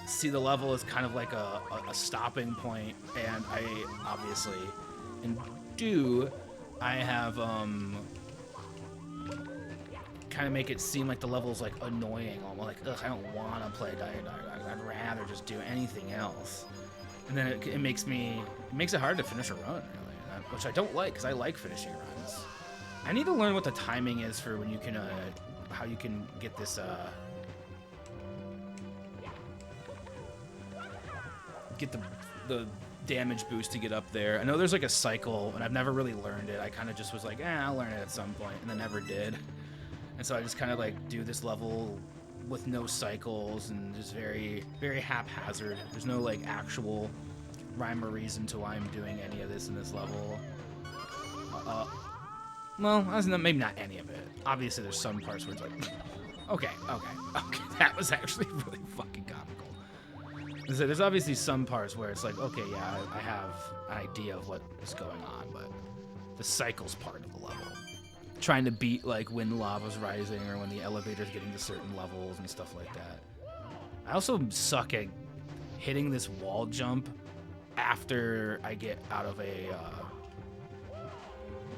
S1: see the level as kind of like a stopping point, and I obviously, and two, I have kind of make it seem like the level's like annoying, almost like, ugh, I don't want to play Dire Docks. I'd rather just do anything else. And then it makes it hard to finish a run, really, which I don't like because I like finishing runs. I need to learn what the timing is for when you can, how you can get this, get the damage boost to get up there. I know there's like a cycle, and I've never really learned it. I kind of just was like, I'll learn it at some point, and then never did. And so I just kind of like do this level with no cycles and just very, very haphazard. There's no like actual rhyme or reason to why I'm doing any of this in this level. Well, maybe not any of it. Obviously, there's some parts where it's like, Okay. That was actually really fucking comical. So there's obviously some parts where it's like, okay, yeah, I have an idea of what is going on, but the cycle's part of the level. Trying to beat like when lava's rising or when the elevator's getting to certain levels and stuff like that. I also suck at hitting this wall jump after I get out of a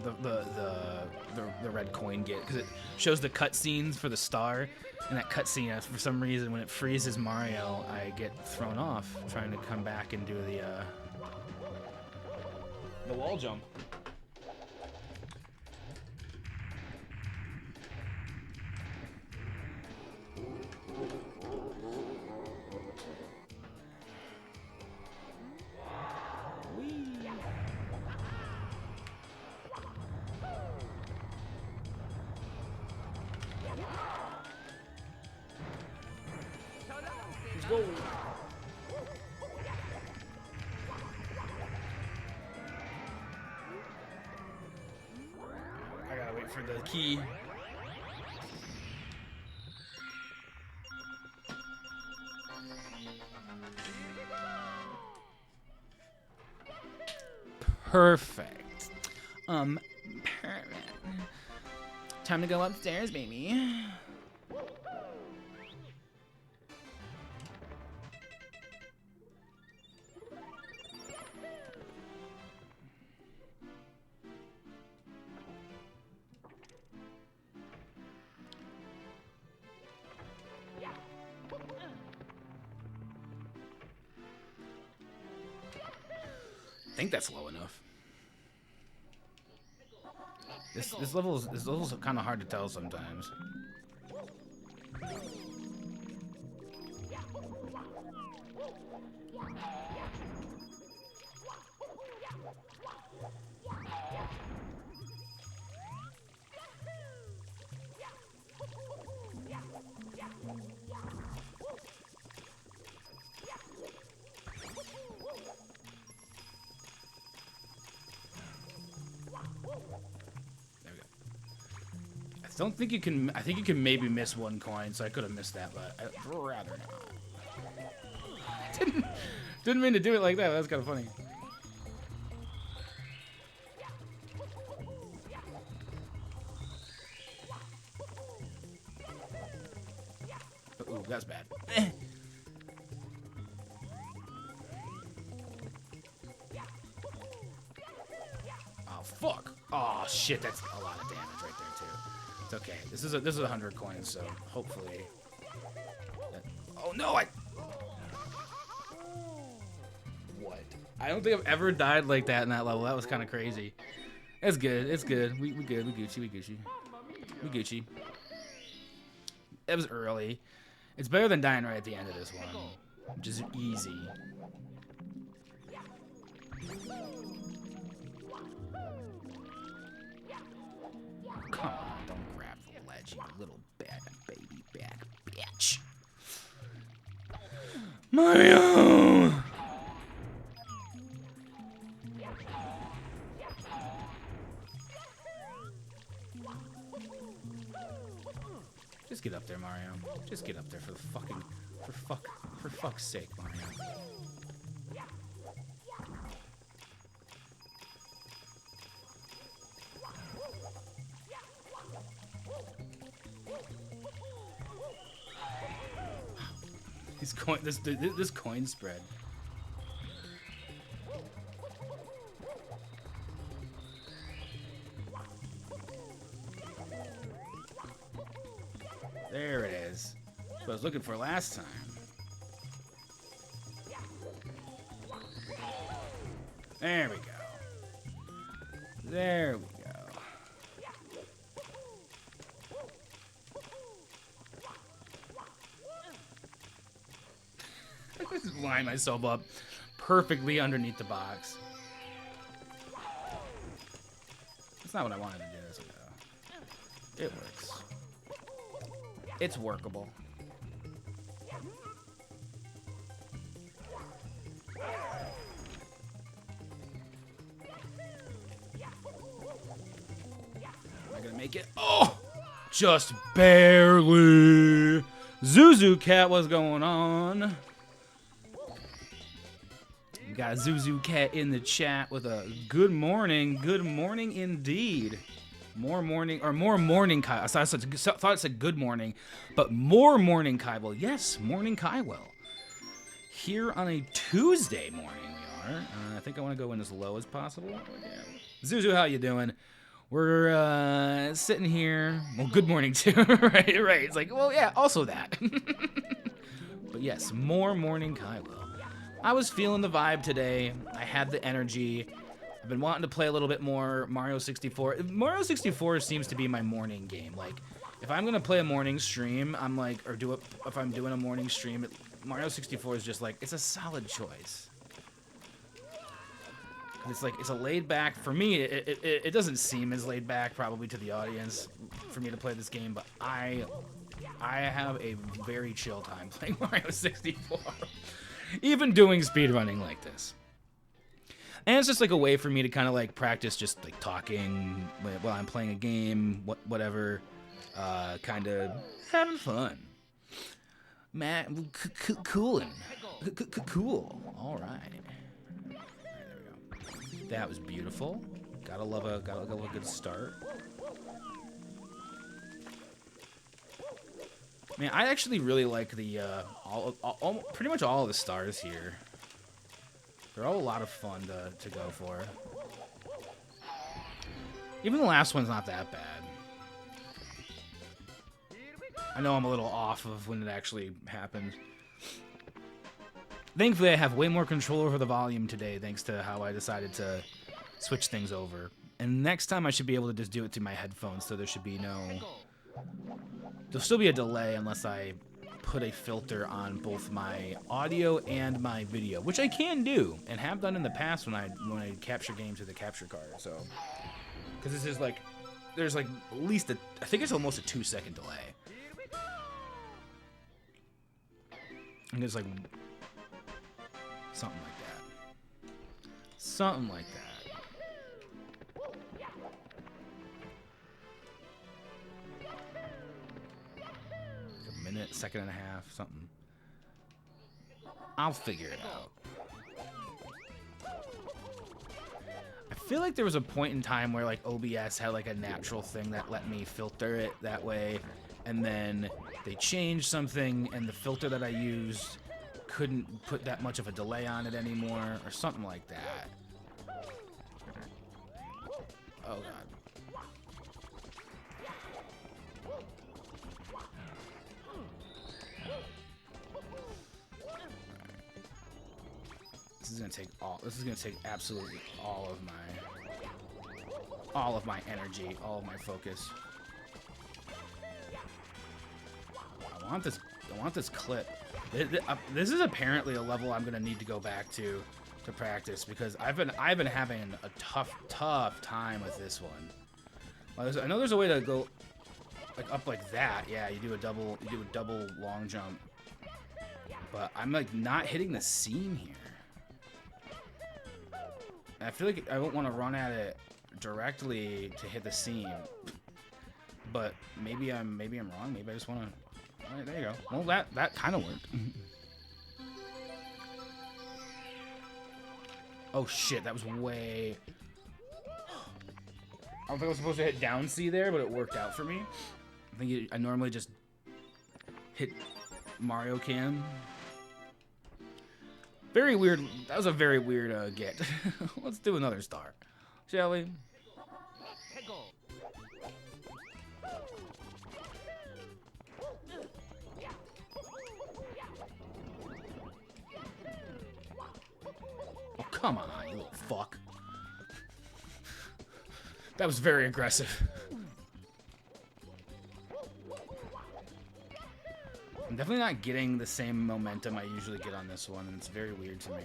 S1: the red coin get, because it shows the cutscenes for the star, and that cutscene, for some reason, when it freezes Mario, I get thrown off trying to come back and do the wall jump. Let's go. I gotta wait for the key. Perfect. Perfect. Time to go upstairs, baby. I think that's low enough. This level's kind of hard to tell sometimes. I don't think you can. I think you can maybe miss one coin, so I could have missed that, but I'd rather not. Didn't mean to do it like that. That's kind of funny. Ooh, that's bad. Oh fuck! Oh shit! That's a lot of damage right there too. It's okay. This is 100 coins, so hopefully. Oh no! What? I don't think I've ever died like that in that level. That was kind of crazy. It's good. It's good. We good. We Gucci. We Gucci. We Gucci. It was early. It's better than dying right at the end of this one, which is easy. Come on, don't grab the ledge, you little bad baby back bitch. Mario! Just get up there, Mario. Just get up there for fuck's sake, Mario. This coin spread. There it is. That's what I was looking for last time. There we go. There we go. I just line myself up perfectly underneath the box. That's not what I wanted to do. It works. It's workable. Am I gonna make it? Oh!
S3: Just barely. Zuzu Cat, what's going on? We got Zuzu Cat in the chat with a good morning. Good morning indeed. More morning Kai. I thought it said good morning, but more morning Kai. Well, yes, morning Kai. Well, here on a Tuesday morning we are. I think I want to go in as low as possible. Yeah. Zuzu, how you doing? We're sitting here. Well, good morning too. right. It's like, well, yeah, also that. But yes, more morning Kai. Well, I was feeling the vibe today. I had the energy. I've been wanting to play a little bit more Mario 64. Mario 64 seems to be my morning game. Like, if I'm gonna play a morning stream, I'm like, or if I'm doing a morning stream, Mario 64 is just like, it's a solid choice. It's like, it's a laid back, for me, it doesn't seem as laid back probably to the audience for me to play this game, but I have a very chill time playing Mario 64. Even doing speedrunning like this. And it's just like a way for me to kind of like practice just like talking while I'm playing a game, whatever, kind of having fun. Man, cool. All right. There we go. That was beautiful. Gotta love a good start. Man, I actually really like the pretty much all of the stars here. They're all a lot of fun to go for. Even the last one's not that bad. I know I'm a little off of when it actually happened. Thankfully, I have way more control over the volume today, thanks to how I decided to switch things over. And next time, I should be able to just do it through my headphones, so there should be no... There'll still be a delay unless I put a filter on both my audio and my video, which I can do and have done in the past when I capture games with a capture card. So, because this is like, there's like at least I think it's almost a 2-second delay. And it's like something like that. Something like that. Minute, second and a half, something. I'll figure it out. I feel like there was a point in time where like OBS had like a natural thing that let me filter it that way, and then they changed something and the filter that I used couldn't put that much of a delay on it anymore, or something like that. Oh god. This is gonna take absolutely all of my energy, all of my focus. I want this clip. This is apparently a level I'm gonna need to go back to practice, because I've been having a tough time with this one. I know there's a way to go like up like that. Yeah, you do a double long jump. But I'm like not hitting the seam here. I feel like I won't want to run at it directly to hit the seam, but maybe I'm wrong. Maybe I just want to. All right, there you go. Well, that kind of worked. Oh shit, that was way. I don't think I was supposed to hit down C there, but it worked out for me. I think I normally just hit Mario Can. Very weird. That was a very weird get. Let's do another star, shall we? Oh, come on, you little fuck. That was very aggressive. I'm definitely not getting the same momentum I usually get on this one, and it's very weird to me.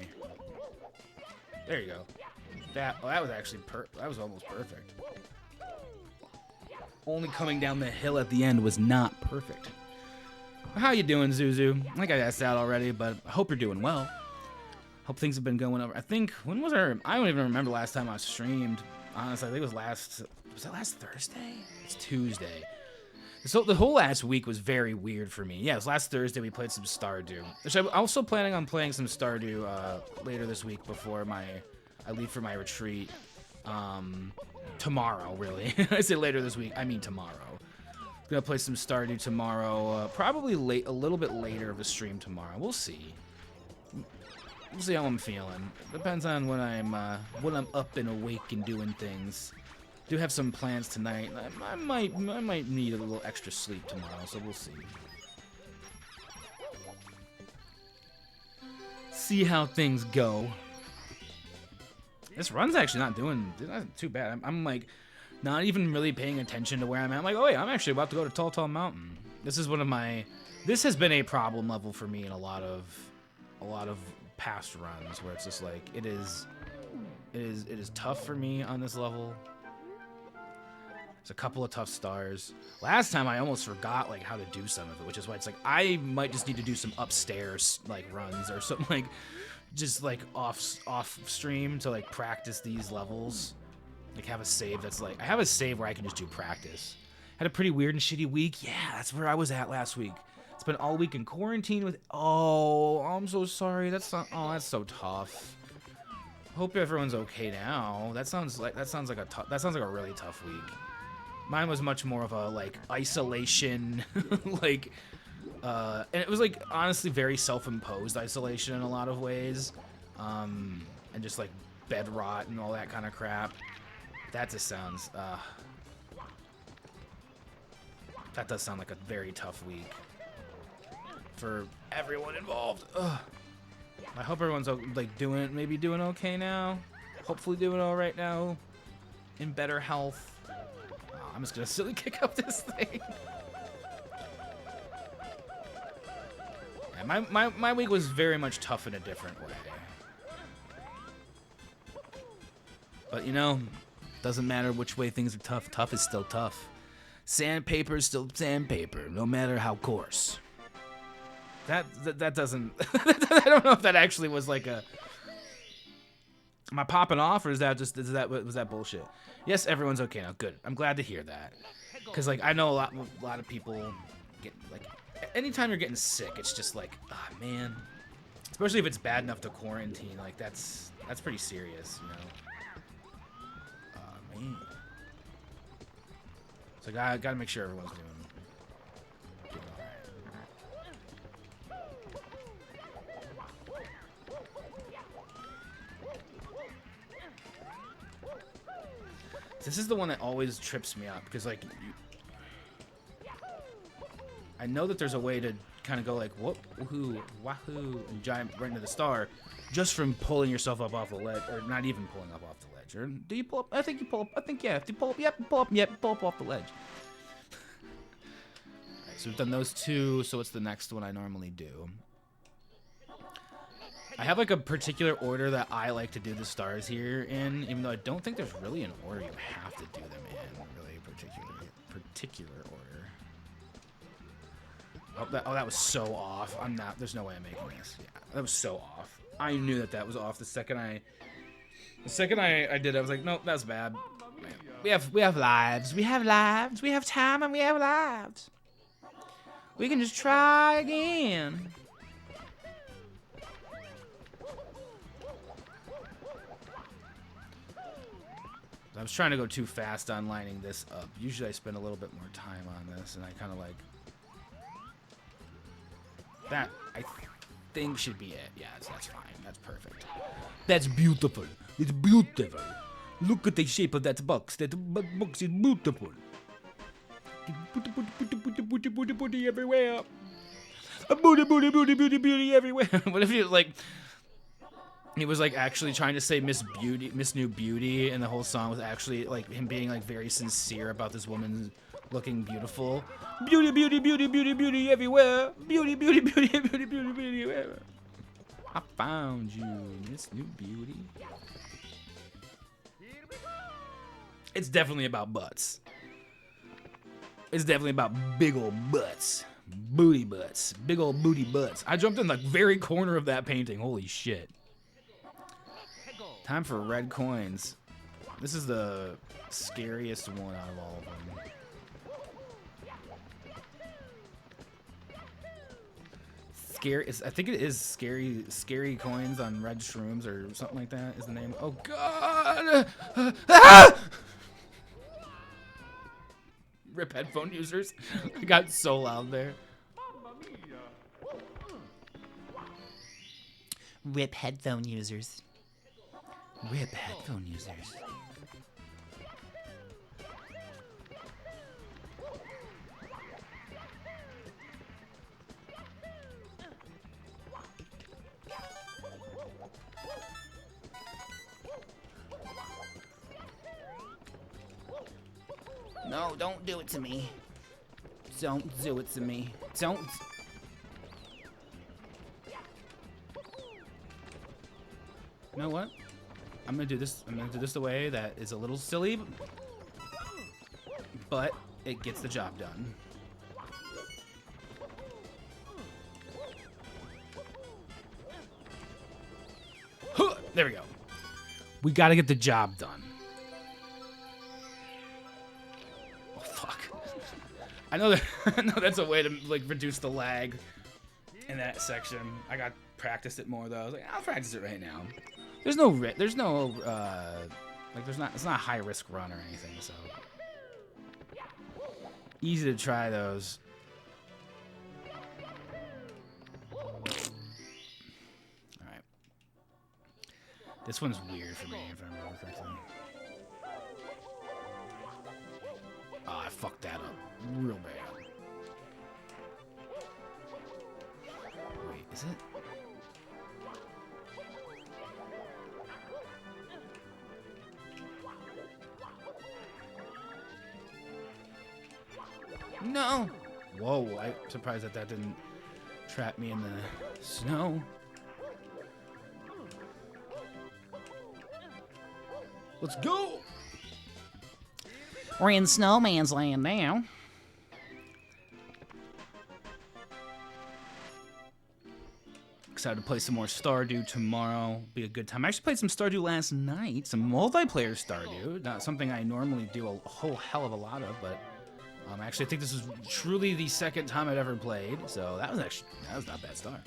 S3: There you go. That was actually that was almost perfect. Only coming down the hill at the end was not perfect. How you doing, Zuzu? I think I asked that already, but I hope you're doing well. Hope things have been going over. I think, when was our... I don't even remember the last time I streamed. Honestly, I think it was that last Thursday? It's Tuesday. So the whole last week was very weird for me. Yeah, it was last Thursday we played some Stardew. Which I'm also planning on playing some Stardew later this week before I leave for my retreat. Tomorrow, really. I say later this week, I mean tomorrow. Gonna play some Stardew tomorrow. Probably a little bit later of the stream tomorrow. We'll see. We'll see how I'm feeling. Depends on when I'm up and awake and doing things. Do have some plans tonight. I might need a little extra sleep tomorrow, so we'll see. See how things go. This run's actually not too bad. I'm like not even really paying attention to where I'm at. I'm like, oh yeah, I'm actually about to go to Tall Tall Mountain. This has been a problem level for me in a lot of past runs where it's just like it is tough for me on this level. There's a couple of tough stars. Last time I almost forgot like how to do some of it, which is why it's like I might just need to do some upstairs like runs or something like just like off stream to like practice these levels. Like have a save that's like I have a save where I can just do practice. Had a pretty weird and shitty week. Yeah, that's where I was at last week. Spent all week in quarantine with. Oh, I'm so sorry. That's not. Oh, that's so tough. Hope everyone's okay now. That sounds like a really tough week. Mine was much more of a like isolation, like, and it was like honestly very self-imposed isolation in a lot of ways, and just like bed rot and all that kind of crap. That just sounds. That does sound like a very tough week for everyone involved. Ugh. I hope everyone's like maybe doing okay now. Hopefully doing all right now, in better health. I'm just gonna silly kick up this thing. Yeah, my week was very much tough in a different way. But you know, doesn't matter which way things are tough. Tough is still tough. Sandpaper is still sandpaper, no matter how coarse. That doesn't. I don't know if that actually was like a. Am I popping off, or was that bullshit? Yes, everyone's okay now. Good. I'm glad to hear that, because like I know a lot of people get like anytime you're getting sick, it's just like man, especially if it's bad enough to quarantine. Like that's pretty serious, you know. Man. So I gotta make sure everyone's doing all right. This is the one that always trips me up because like I know that there's a way to kind of go like whoop, woohoo, wahoo, and giant right into the star, just from pulling yourself up off the ledge, or not even pulling up off the ledge. Or do you pull up? I think you pull up. I think yeah. If you pull up, yep, pull up, yep, pull up off the ledge. Alright, so we've done those two. So what's the next one I normally do? I have like a particular order that I like to do the stars here in, even though I don't think there's really an order you have to do them in, really particular order. Oh, that was so off. There's no way I'm making this. Yeah, that was so off. I knew that was off the second I did it. I was like, nope, that's bad. Man, we have lives. We have lives. We have time and we have lives. We can just try again. I was trying to go too fast on lining this up. Usually I spend a little bit more time on this, and I kind of like... That, I think, should be it. Yeah, that's fine. That's perfect. That's beautiful. It's beautiful. Look at the shape of that box. That box is beautiful. Booty everywhere. Booty everywhere. What if you, like... He was like actually trying to say Miss New Beauty, and the whole song was actually like him being like very sincere about this woman looking beautiful. Beauty, beauty, beauty, beauty, beauty everywhere. Beauty, beauty, beauty, beauty, beauty, beauty everywhere. I found you, Miss New Beauty. It's definitely about butts. It's definitely about big old butts. Booty butts. Big old booty butts. I jumped in the very corner of that painting. Holy shit. Time for red coins. This is the scariest one out of all of them. scary. I think it is scary coins on red shrooms or something like that is the name. Oh God! Rip headphone users. I got so loud there.
S2: Rip headphone users.
S3: Rip headphone users.
S2: No, don't do it to me.
S3: Don't do it to me. Don't. You know what? I'm gonna do this. I'm gonna do this the way that is a little silly, but it gets the job done. Huh, there we go. We gotta get the job done. Oh fuck! I know that. I know that's a way to like reduce the lag in that section. I got practiced it more though. I was like, I'll practice it right now. There's no like it's not a high risk run or anything, so easy to try those. All right, this one's weird for me if I remember correctly. Oh, I fucked that up real bad. Wait, is it? No! Whoa, I'm surprised that didn't trap me in the snow. Let's go!
S2: We're in Snowman's Land now.
S3: Excited to play some more Stardew tomorrow. Be a good time. I actually played some Stardew last night. Some multiplayer Stardew. Not something I normally do a whole hell of a lot of, but actually I think this is truly the second time I'd ever played. So that was not a bad start.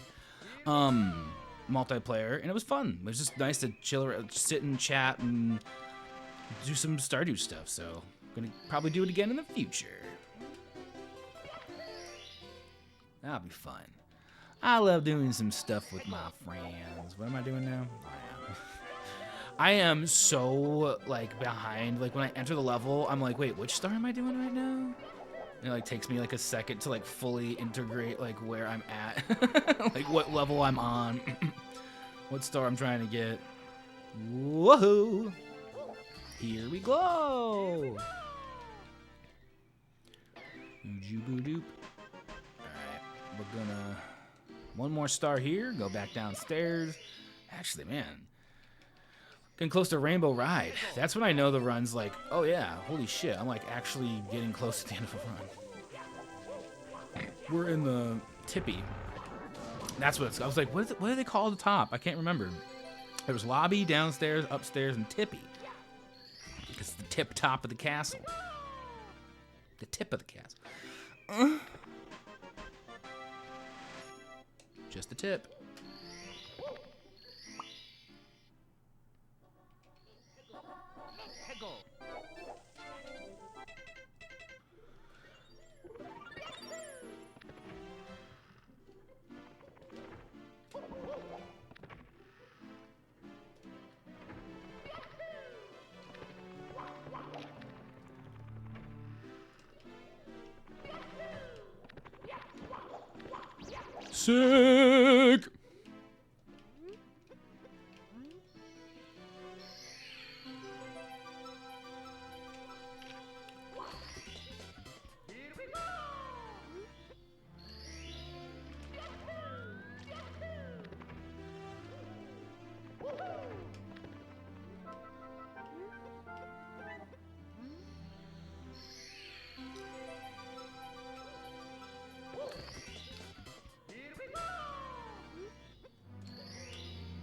S3: Multiplayer, and it was fun. It was just nice to chill around, sit and chat and do some Stardew stuff. So I'm gonna probably do it again in the future. That'll be fun. I love doing some stuff with my friends. What am I doing now? I am so like behind. Like when I enter the level, I'm like, wait, which star am I doing right now? And it like takes me like a second to like fully integrate like where I'm at, like what level I'm on, what star I'm trying to get. Woohoo! Here we go. Doop. All right, we're gonna. One more star here, go back downstairs. Actually, man, getting close to Rainbow Ride. That's when I know the run's like, oh yeah, holy shit, I'm like actually getting close to the end of a run. We're in the tippy. That's what it's, I was like, what do they call the top? I can't remember. There was lobby, downstairs, upstairs, and tippy. It's the tip top of the castle. The tip of the castle. Just the tip. Sick!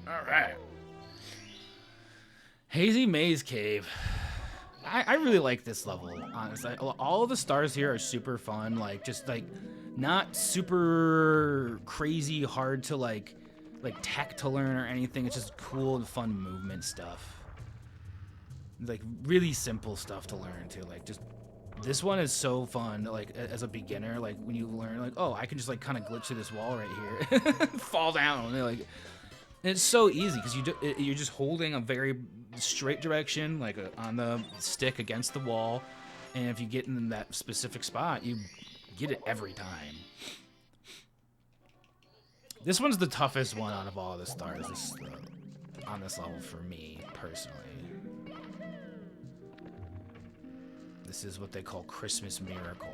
S3: All right. Hazy Maze Cave. I really like this level, honestly. All of the stars here are super fun, like just like not super crazy hard to like tech to learn or anything. It's just cool and fun movement stuff. Like really simple stuff to learn too. Like just this one is so fun. Like as a beginner, like when you learn, like oh I can just like kind of glitch through this wall right here, fall down. And like it's so easy because you're just holding a very straight direction, like on the stick against the wall, and if you get in that specific spot, you get it every time. This one's the toughest one out of all of the stars on this level for me personally. This is what they call Christmas Miracle.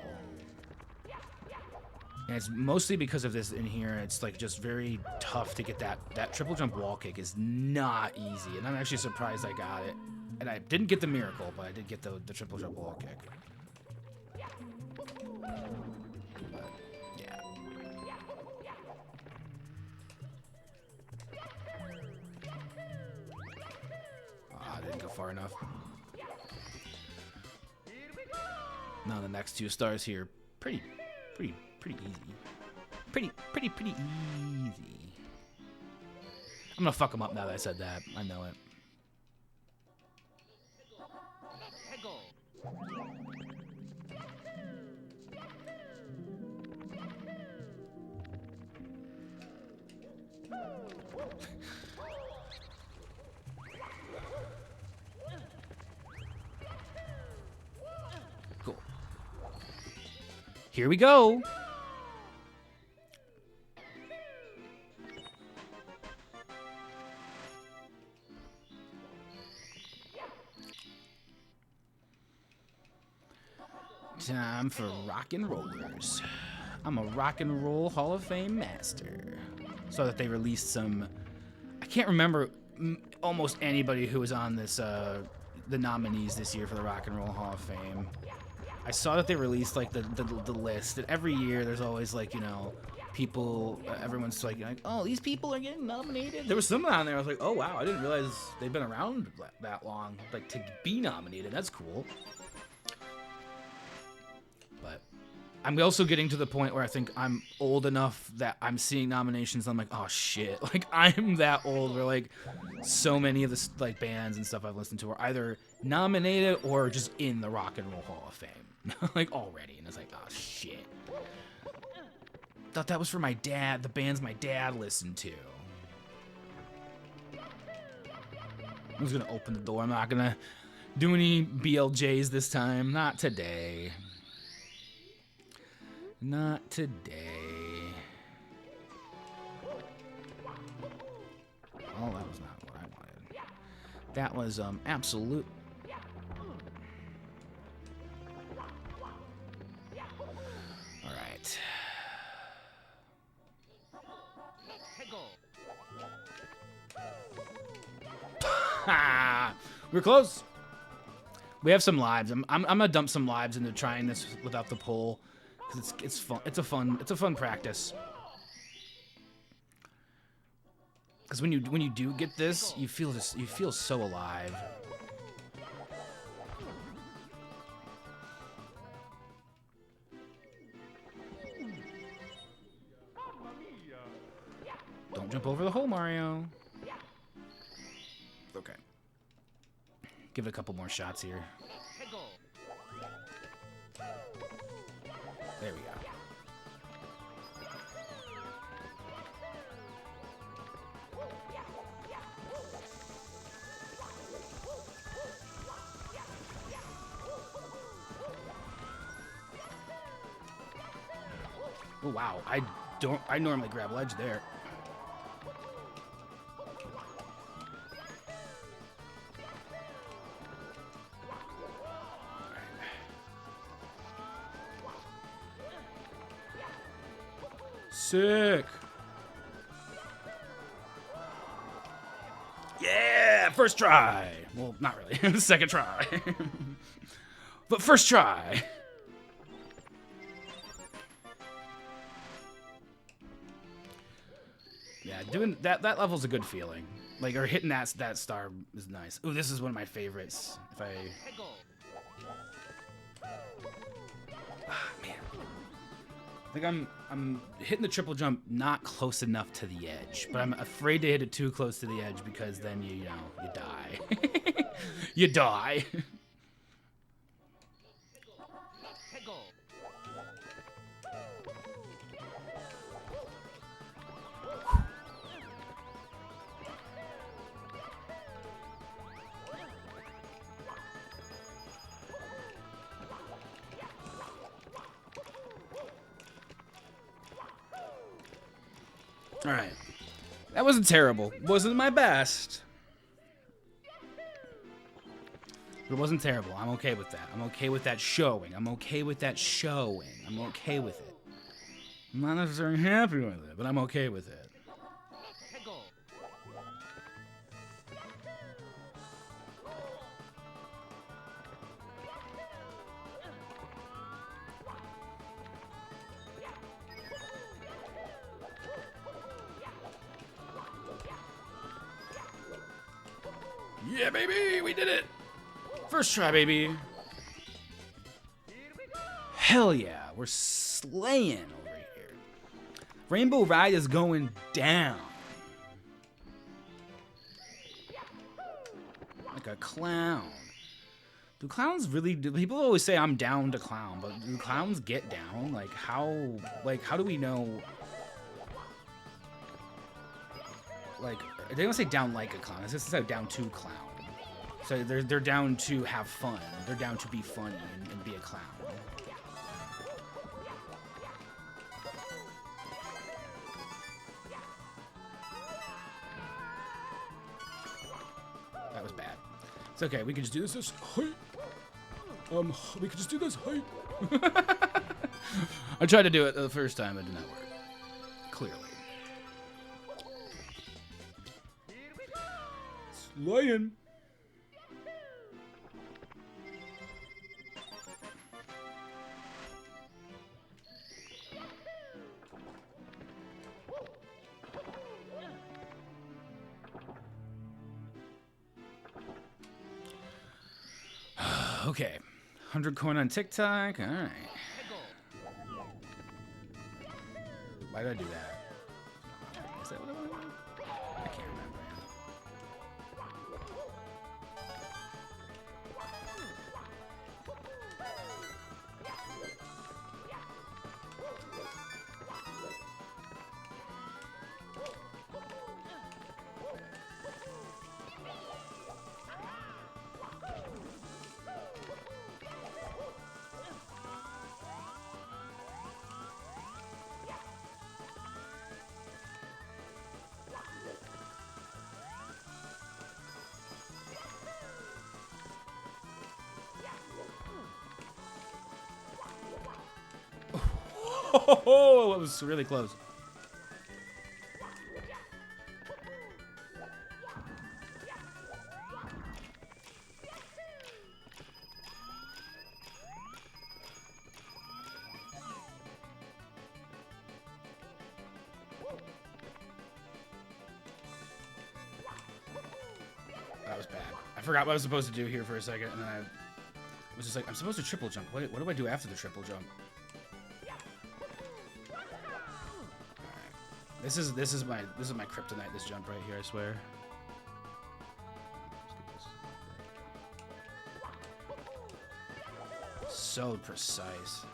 S3: And it's mostly because of this in here. It's like just very tough to get that triple jump wall kick is not easy. And I'm actually surprised I got it. And I didn't get the miracle, but I did get the triple jump wall kick. But, yeah. I didn't go far enough. Now the next 2 stars here, pretty easy. Pretty easy. I'm gonna fuck them up now that I said that. I know it. Cool. Here we go. Time for rock and rollers. I'm a rock and roll Hall of Fame master. So that they released some. I can't remember almost anybody who was on this the nominees this year for the Rock and Roll Hall of Fame. I saw that they released like the list, and every year there's always like, you know, people, everyone's like, oh, these people are getting nominated. There was someone on there I was like, oh wow, I didn't realize they've been around that long, like to be nominated. That's cool. But I'm also getting to the point where I think I'm old enough that I'm seeing nominations and I'm like, oh shit, like I'm that old where like so many of the like bands and stuff I've listened to are either nominated or just in the Rock and Roll Hall of Fame. Like already, and it's like, oh shit. Thought that was for my dad, the bands my dad listened to. I'm just gonna open the door. I'm not gonna do any BLJs this time. Not today. Not today. Oh, that was not what I wanted. That was absolute. All right. We're close. We have some lives. I'm gonna dump some lives into trying this without the pull, because it's fun. It's a fun practice. Because when you do get this, you feel so alive. Don't jump over the hole, Mario. Okay. Give it a couple more shots here. There we go. Oh wow, I normally grab ledge there. Sick. Yeah, first try. Well, not really. Second try. But first try. Yeah, doing that level's a good feeling. Like, or hitting that star is nice. Ooh, this is one of my favorites. If I think I'm hitting the triple jump not close enough to the edge, but I'm afraid to hit it too close to the edge because then you die. You die. All right. That wasn't terrible. Wasn't my best. But it wasn't terrible. I'm okay with that. I'm okay with that showing. I'm okay with that showing. I'm okay with it. I'm not necessarily happy with it, but I'm okay with it. Yeah, baby, we did it. First try, baby. Hell yeah, we're slaying over here. Rainbow Ride is going down. Like a clown. Do clowns really do? People always say I'm down to clown, but do clowns get down? Like how do we know? Like, they don't say down like a clown. It's just say down to clown. So they're down to have fun. They're down to be funny and be a clown. That was bad. It's okay. We can just do this as height. We can just do this height. I tried to do it the first time. It did not work. Clearly. Lion. Okay. 100 coin on TikTok. All right. Why did I do that? Is that what I wanted? I can't remember. Oh, it was really close. That was bad. I forgot what I was supposed to do here for a second, and then I was just like, I'm supposed to triple jump. What do I do after the triple jump? This is my kryptonite. This jump right here, I swear. So precise.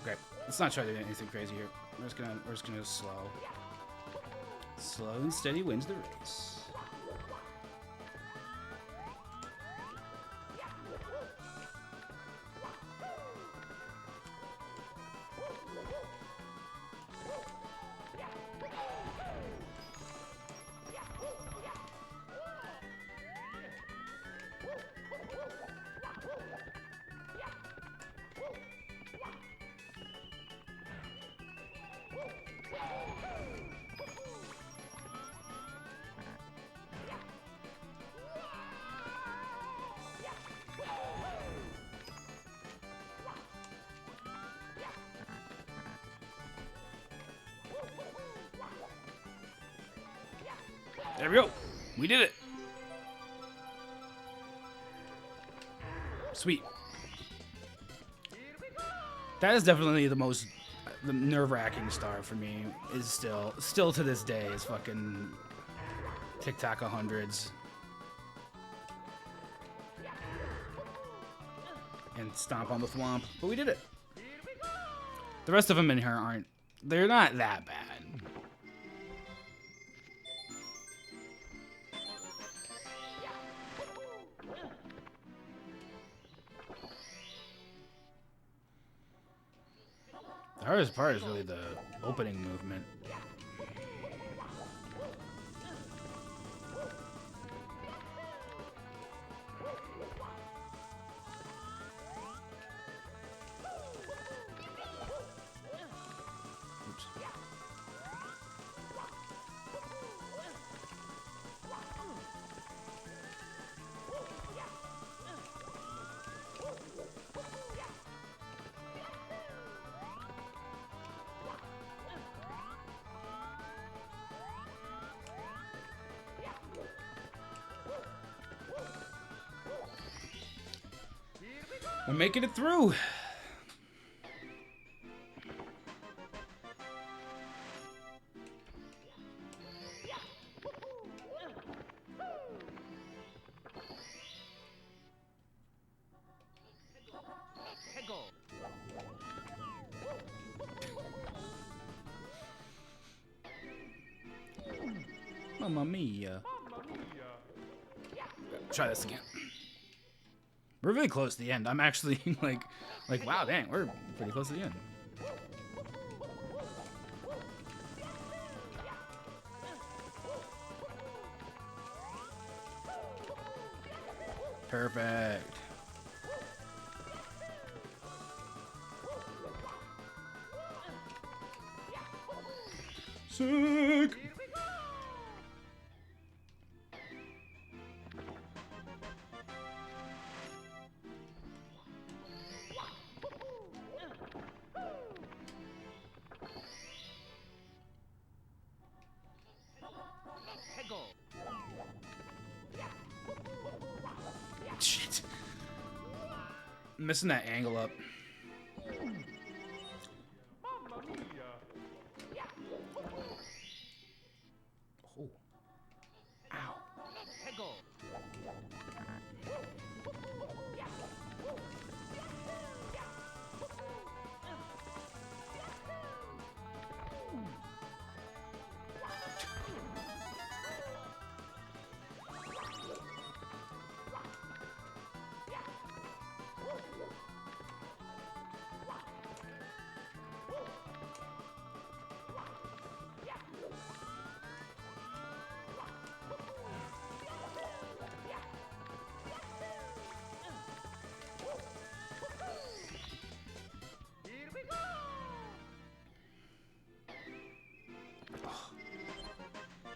S3: Okay, let's not try to do anything crazy here. We're just gonna slow. Slow and steady wins the race. There we go. We did it. Sweet. That is definitely the nerve-wracking start for me. Is still to this day is fucking TikTok 100s and stomp on the thwomp. But we did it. The rest of them in here they're not that bad. The hardest part is really the opening movement. Oops. We're making it through. Mamma mia. Try this again. We're really close to the end. I'm actually like, wow, dang, we're pretty close to the end. Perfect. Sick. Shit. Missing that angle up. Oh. Ow.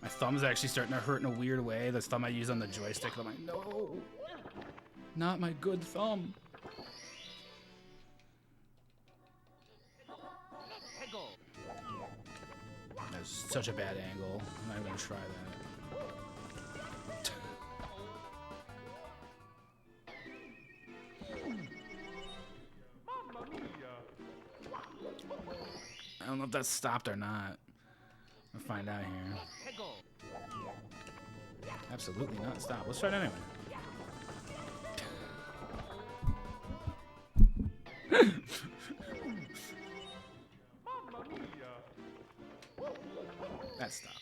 S3: My thumb's actually starting to hurt in a weird way. This thumb I use on the joystick. I'm like, no, not my good thumb. That's such a bad angle. I'm not even gonna try that. I don't know if that's stopped or not. We'll find out here. Absolutely not stop. Let's try it anyway. That stopped.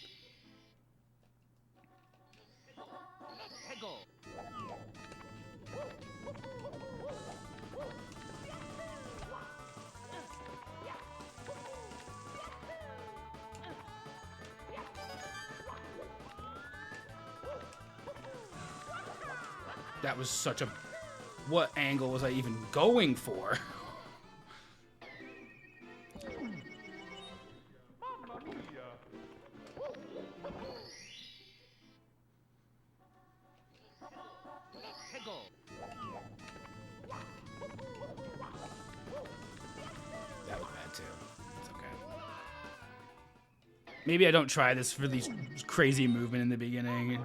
S3: That was such a... What angle was I even going for? Maybe I don't try this for these crazy movement in the beginning.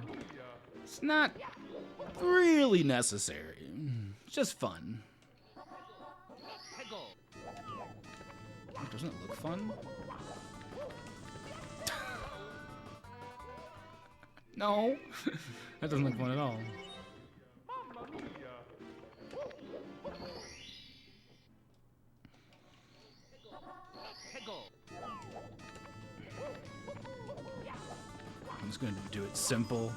S3: It's not really necessary. It's just fun. Doesn't it look fun? No. That doesn't look fun at all. I'm just gonna do it simple.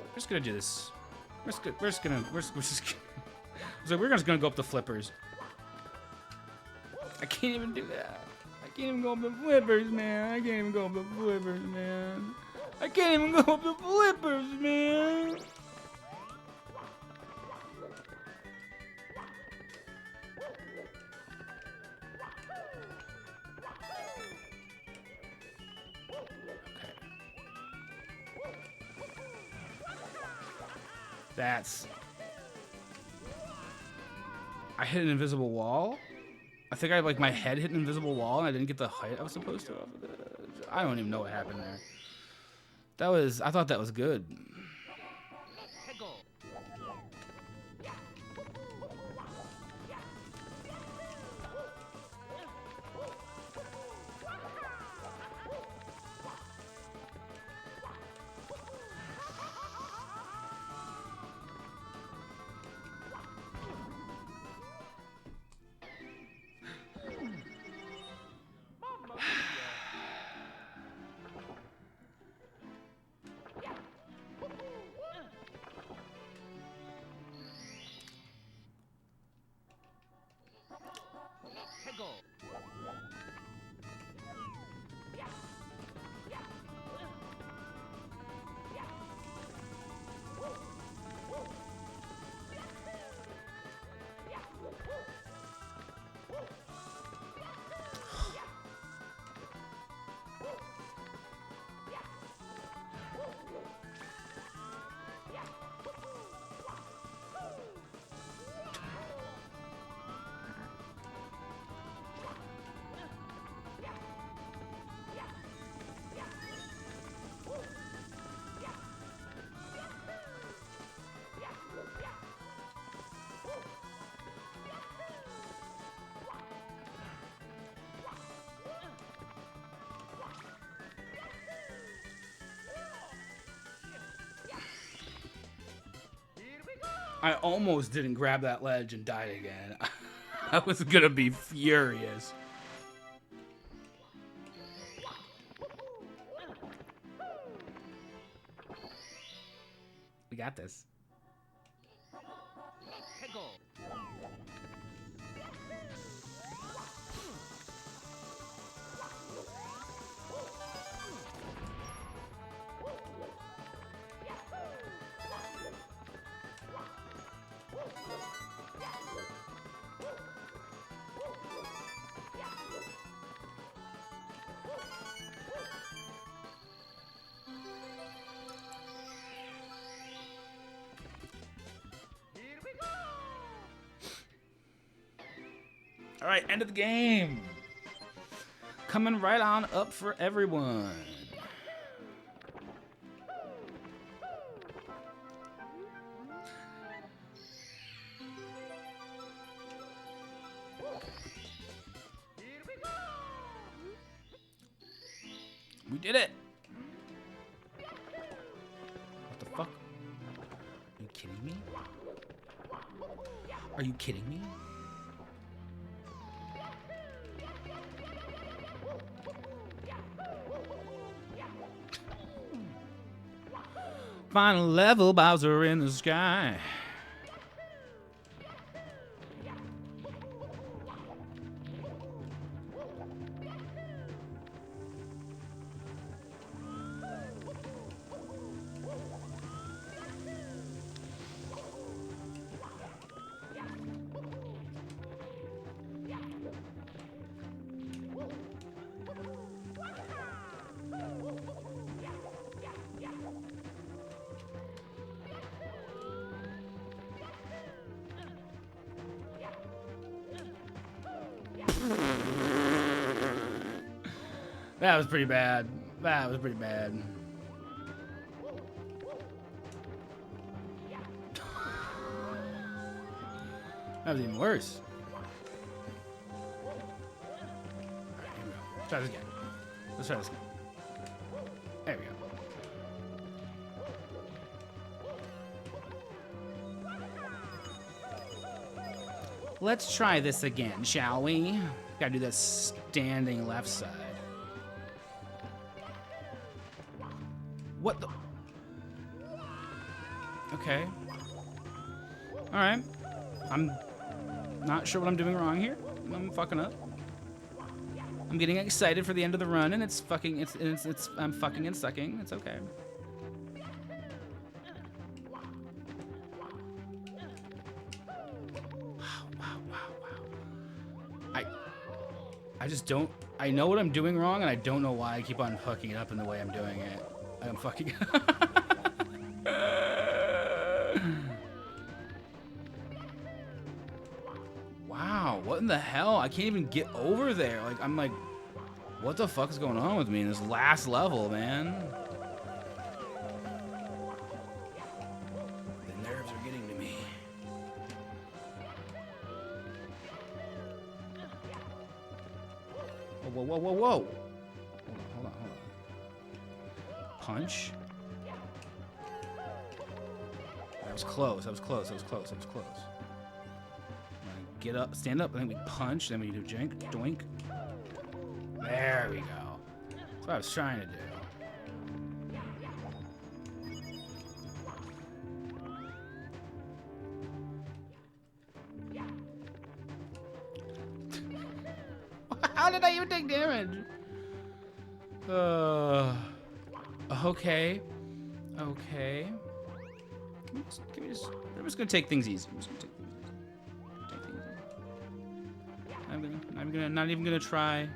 S3: We're just gonna do this. We're just gonna go up the flippers. I can't even do that. I can't even go up the flippers, man. I can't even go up the flippers, man. I can't even go up the flippers, man. That's... I hit an invisible wall? I think my head hit an invisible wall and I didn't get the height I was supposed to. I don't even know what happened there. I thought that was good. I almost didn't grab that ledge and died again. I was gonna be furious. We got this. All right, end of the game. Coming right on up for everyone. We did it. What the fuck? Are you kidding me? Are you kidding me? Final level, Bowser in the sky. That was pretty bad. That was pretty bad. That was even worse. Alright, here we go. Let's try this again. Let's try this again. There we go. Let's try this again, shall we? Gotta do that standing left side. What the? Okay. Alright. I'm not sure what I'm doing wrong here. I'm fucking up. I'm getting excited for the end of the run, and it's fucking, I'm fucking and sucking. It's okay. I just don't, I know what I'm doing wrong, and I don't know why I keep on fucking it up in the way I'm doing it. I'm fucking Wow, what in the hell? I can't even get over there. Like, I'm like, what the fuck is going on with me in this last level, man? The nerves are getting to me. Whoa, whoa, whoa, whoa. Hold on. Punch. That was close. Get up, stand up, and then we punch, then we do jink, doink. There we go. That's what I was trying to do. How did I even take damage? Okay. Okay. I'm just gonna take things easy. I'm not even gonna try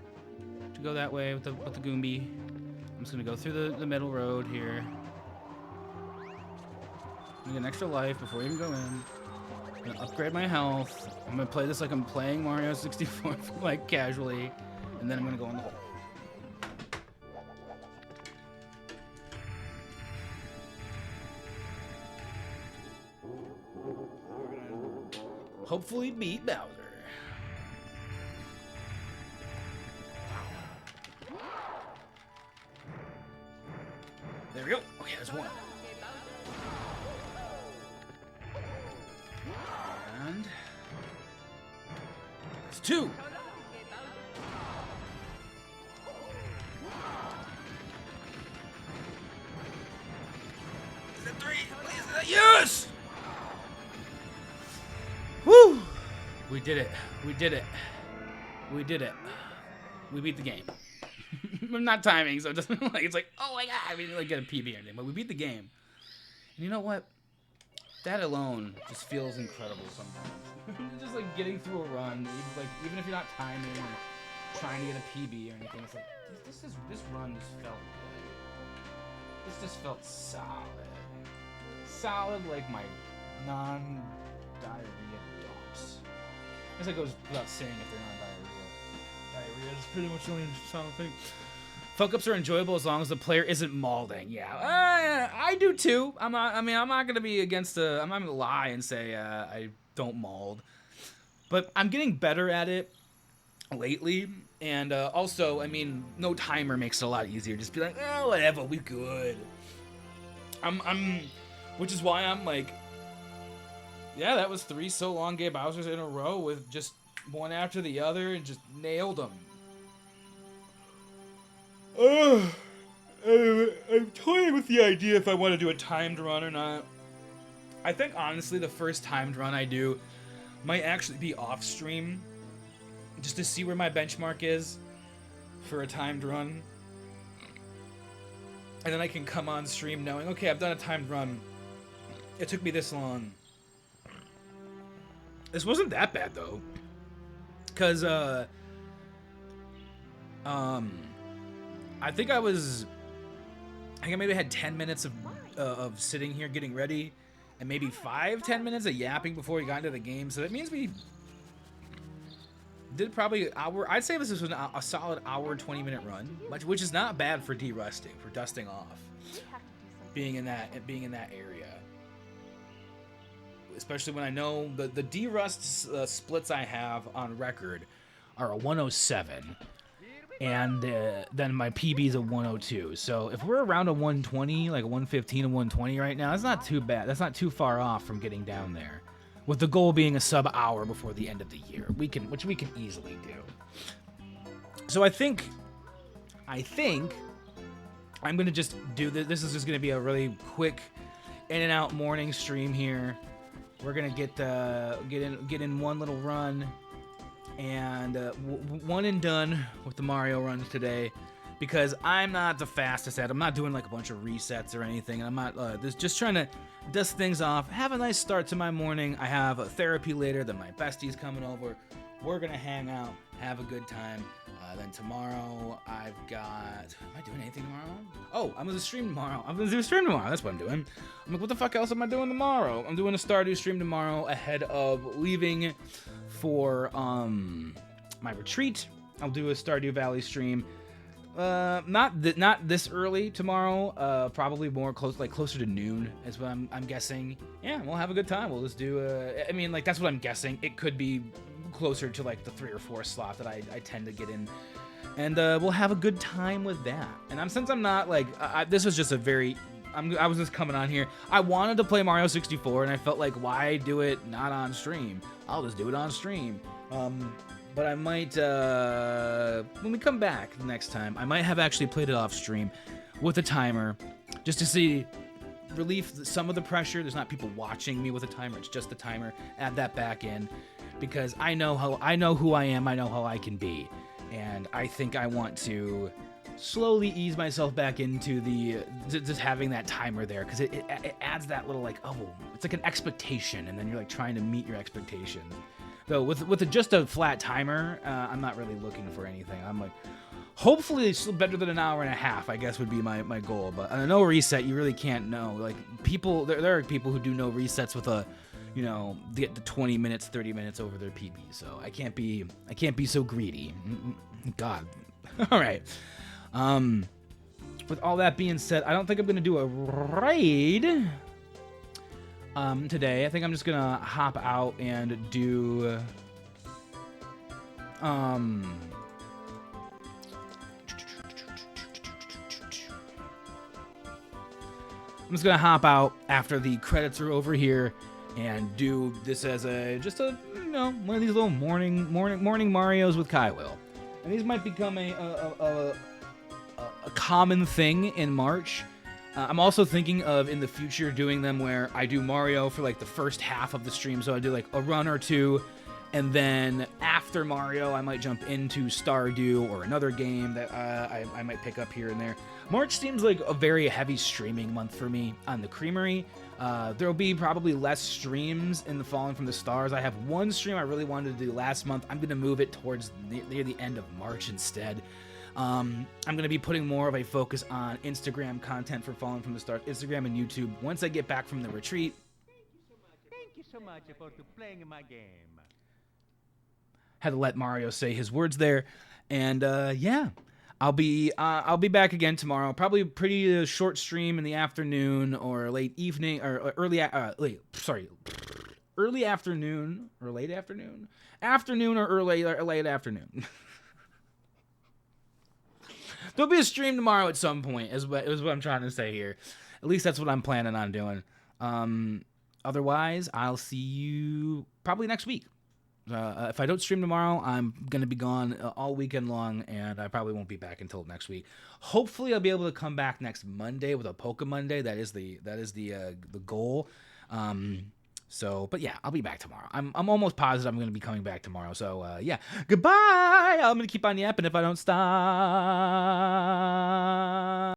S3: to go that way with the Goombie. I'm just gonna go through the middle road here. I'm gonna get an extra life before I even go in. I'm gonna upgrade my health. I'm gonna play this like I'm playing Mario 64, like casually, and then I'm gonna go in the hole. Hopefully beat Bowser. There we go. Okay, that's one. And that's two. Is that three? Please, is that yes! Woo! We did it. We did it. We did it. We beat the game. I'm not timing, so it doesn't like it's like, oh my god, I mean like get a PB or anything, but we beat the game. And you know what? That alone just feels incredible sometimes. Just like getting through a run, even if you're not timing or trying to get a PB or anything, it's like this run just felt good. This just felt solid. Solid like my non-diarrhea dumps. I guess it goes without saying if they're non-diarrhea. Diarrhea is pretty much the only solid thing. Fuck-ups are enjoyable as long as the player isn't mauling. Yeah, I do too. I'm not gonna be against I'm not gonna lie and say I don't mauled, but I'm getting better at it lately. And also, I mean, no timer makes it a lot easier. Just be like, oh, whatever, we good. Which is why I'm like, yeah, that was 3 so long gay Bowsers in a row with just one after the other and just nailed them. I'm toying with the idea if I want to do a timed run or not. I think honestly the first timed run I do might actually be off stream, just to see where my benchmark is for a timed run. And then I can come on stream knowing, okay, I've done a timed run. It took me this long. This wasn't that bad though. Cause I think I maybe had 10 minutes of sitting here getting ready, and maybe 5-10 minutes of yapping before we got into the game. So that means Did probably hour. I'd say this was a solid hour, 20-minute run, which is not bad for de-rusting, for dusting off, being in that area. Especially when I know the de-rust splits I have on record are a 107, and then my PB is a 102. So if we're around a 120, like a 115 and 120 right now, that's not too bad. That's not too far off from getting down there. With the goal being a sub hour before the end of the year, which we can easily do. So I think I'm gonna just do this. This is just gonna be a really quick in and out morning stream here. We're gonna get in one little run, and one and done with the Mario runs today, because I'm not the fastest at it. I'm not doing like a bunch of resets or anything. I'm not just trying to dust things off, have a nice start to my morning. I have a therapy later, then my bestie's coming over. We're gonna hang out, have a good time. Then tomorrow I've got, am I doing anything tomorrow? Oh, I'm gonna stream tomorrow. That's what I'm doing. I'm like, what the fuck else am I doing tomorrow? I'm doing a Stardew stream tomorrow ahead of leaving for my retreat. I'll do a Stardew Valley stream. Not this early tomorrow. Probably more closer to noon is what I'm guessing. Yeah, we'll have a good time. We'll just do. I mean, like that's what I'm guessing. It could be closer to like the 3 or 4 slot that I tend to get in, and we'll have a good time with that. And since I'm not like this was just a very. I was just coming on here. I wanted to play Mario 64, and I felt like, why do it not on stream? I'll just do it on stream. But I might, when we come back next time, I might have actually played it off stream with a timer, just to see, relieve some of the pressure. There's not people watching me with a timer. It's just the timer. Add that back in, because I know who I am. I know how I can be, and I think I want to slowly ease myself back into just having that timer there, because it adds that little like, oh, it's like an expectation, and then you're like trying to meet your expectations. So with just a flat timer, I'm not really looking for anything. I'm like, hopefully it's better than an hour and a half, I guess would be my goal. But on a no reset, you really can't know. Like people, there are people who do no resets with a, get the 20 minutes, 30 minutes over their PB. So I can't be so greedy. God. All right. With all that being said, I don't think I'm gonna do a raid. Today, I think I'm just gonna hop out and do I'm just gonna hop out after the credits are over here and do this as just a one of these little morning Marios with Kai Will. And these might become a common thing in March. I'm also thinking of in the future doing them where I do Mario for like the first half of the stream. So I do like a run or two, and then after Mario, I might jump into Stardew or another game that I might pick up here and there. March seems like a very heavy streaming month for me on the Creamery. There'll be probably less streams in the Fallen from the Stars. I have one stream I really wanted to do last month. I'm going to move it towards near the end of March instead. I'm going to be putting more of a focus on Instagram content for Fallen from the Stars, Instagram and YouTube, once I get back from the retreat.
S4: Thank you so much for playing my game.
S3: Had to let Mario say his words there. And yeah, I'll be back again tomorrow. Probably a pretty short stream in the afternoon or late evening or early afternoon or late afternoon. Afternoon or late afternoon. There'll be a stream tomorrow at some point, is what I'm trying to say here. At least that's what I'm planning on doing. Otherwise, I'll see you probably next week. If I don't stream tomorrow, I'm going to be gone all weekend long, and I probably won't be back until next week. Hopefully, I'll be able to come back next Monday with a Poke Monday. That is the goal. But yeah, I'll be back tomorrow. I'm almost positive I'm going to be coming back tomorrow. So yeah, goodbye. I'm going to keep on yapping if I don't stop.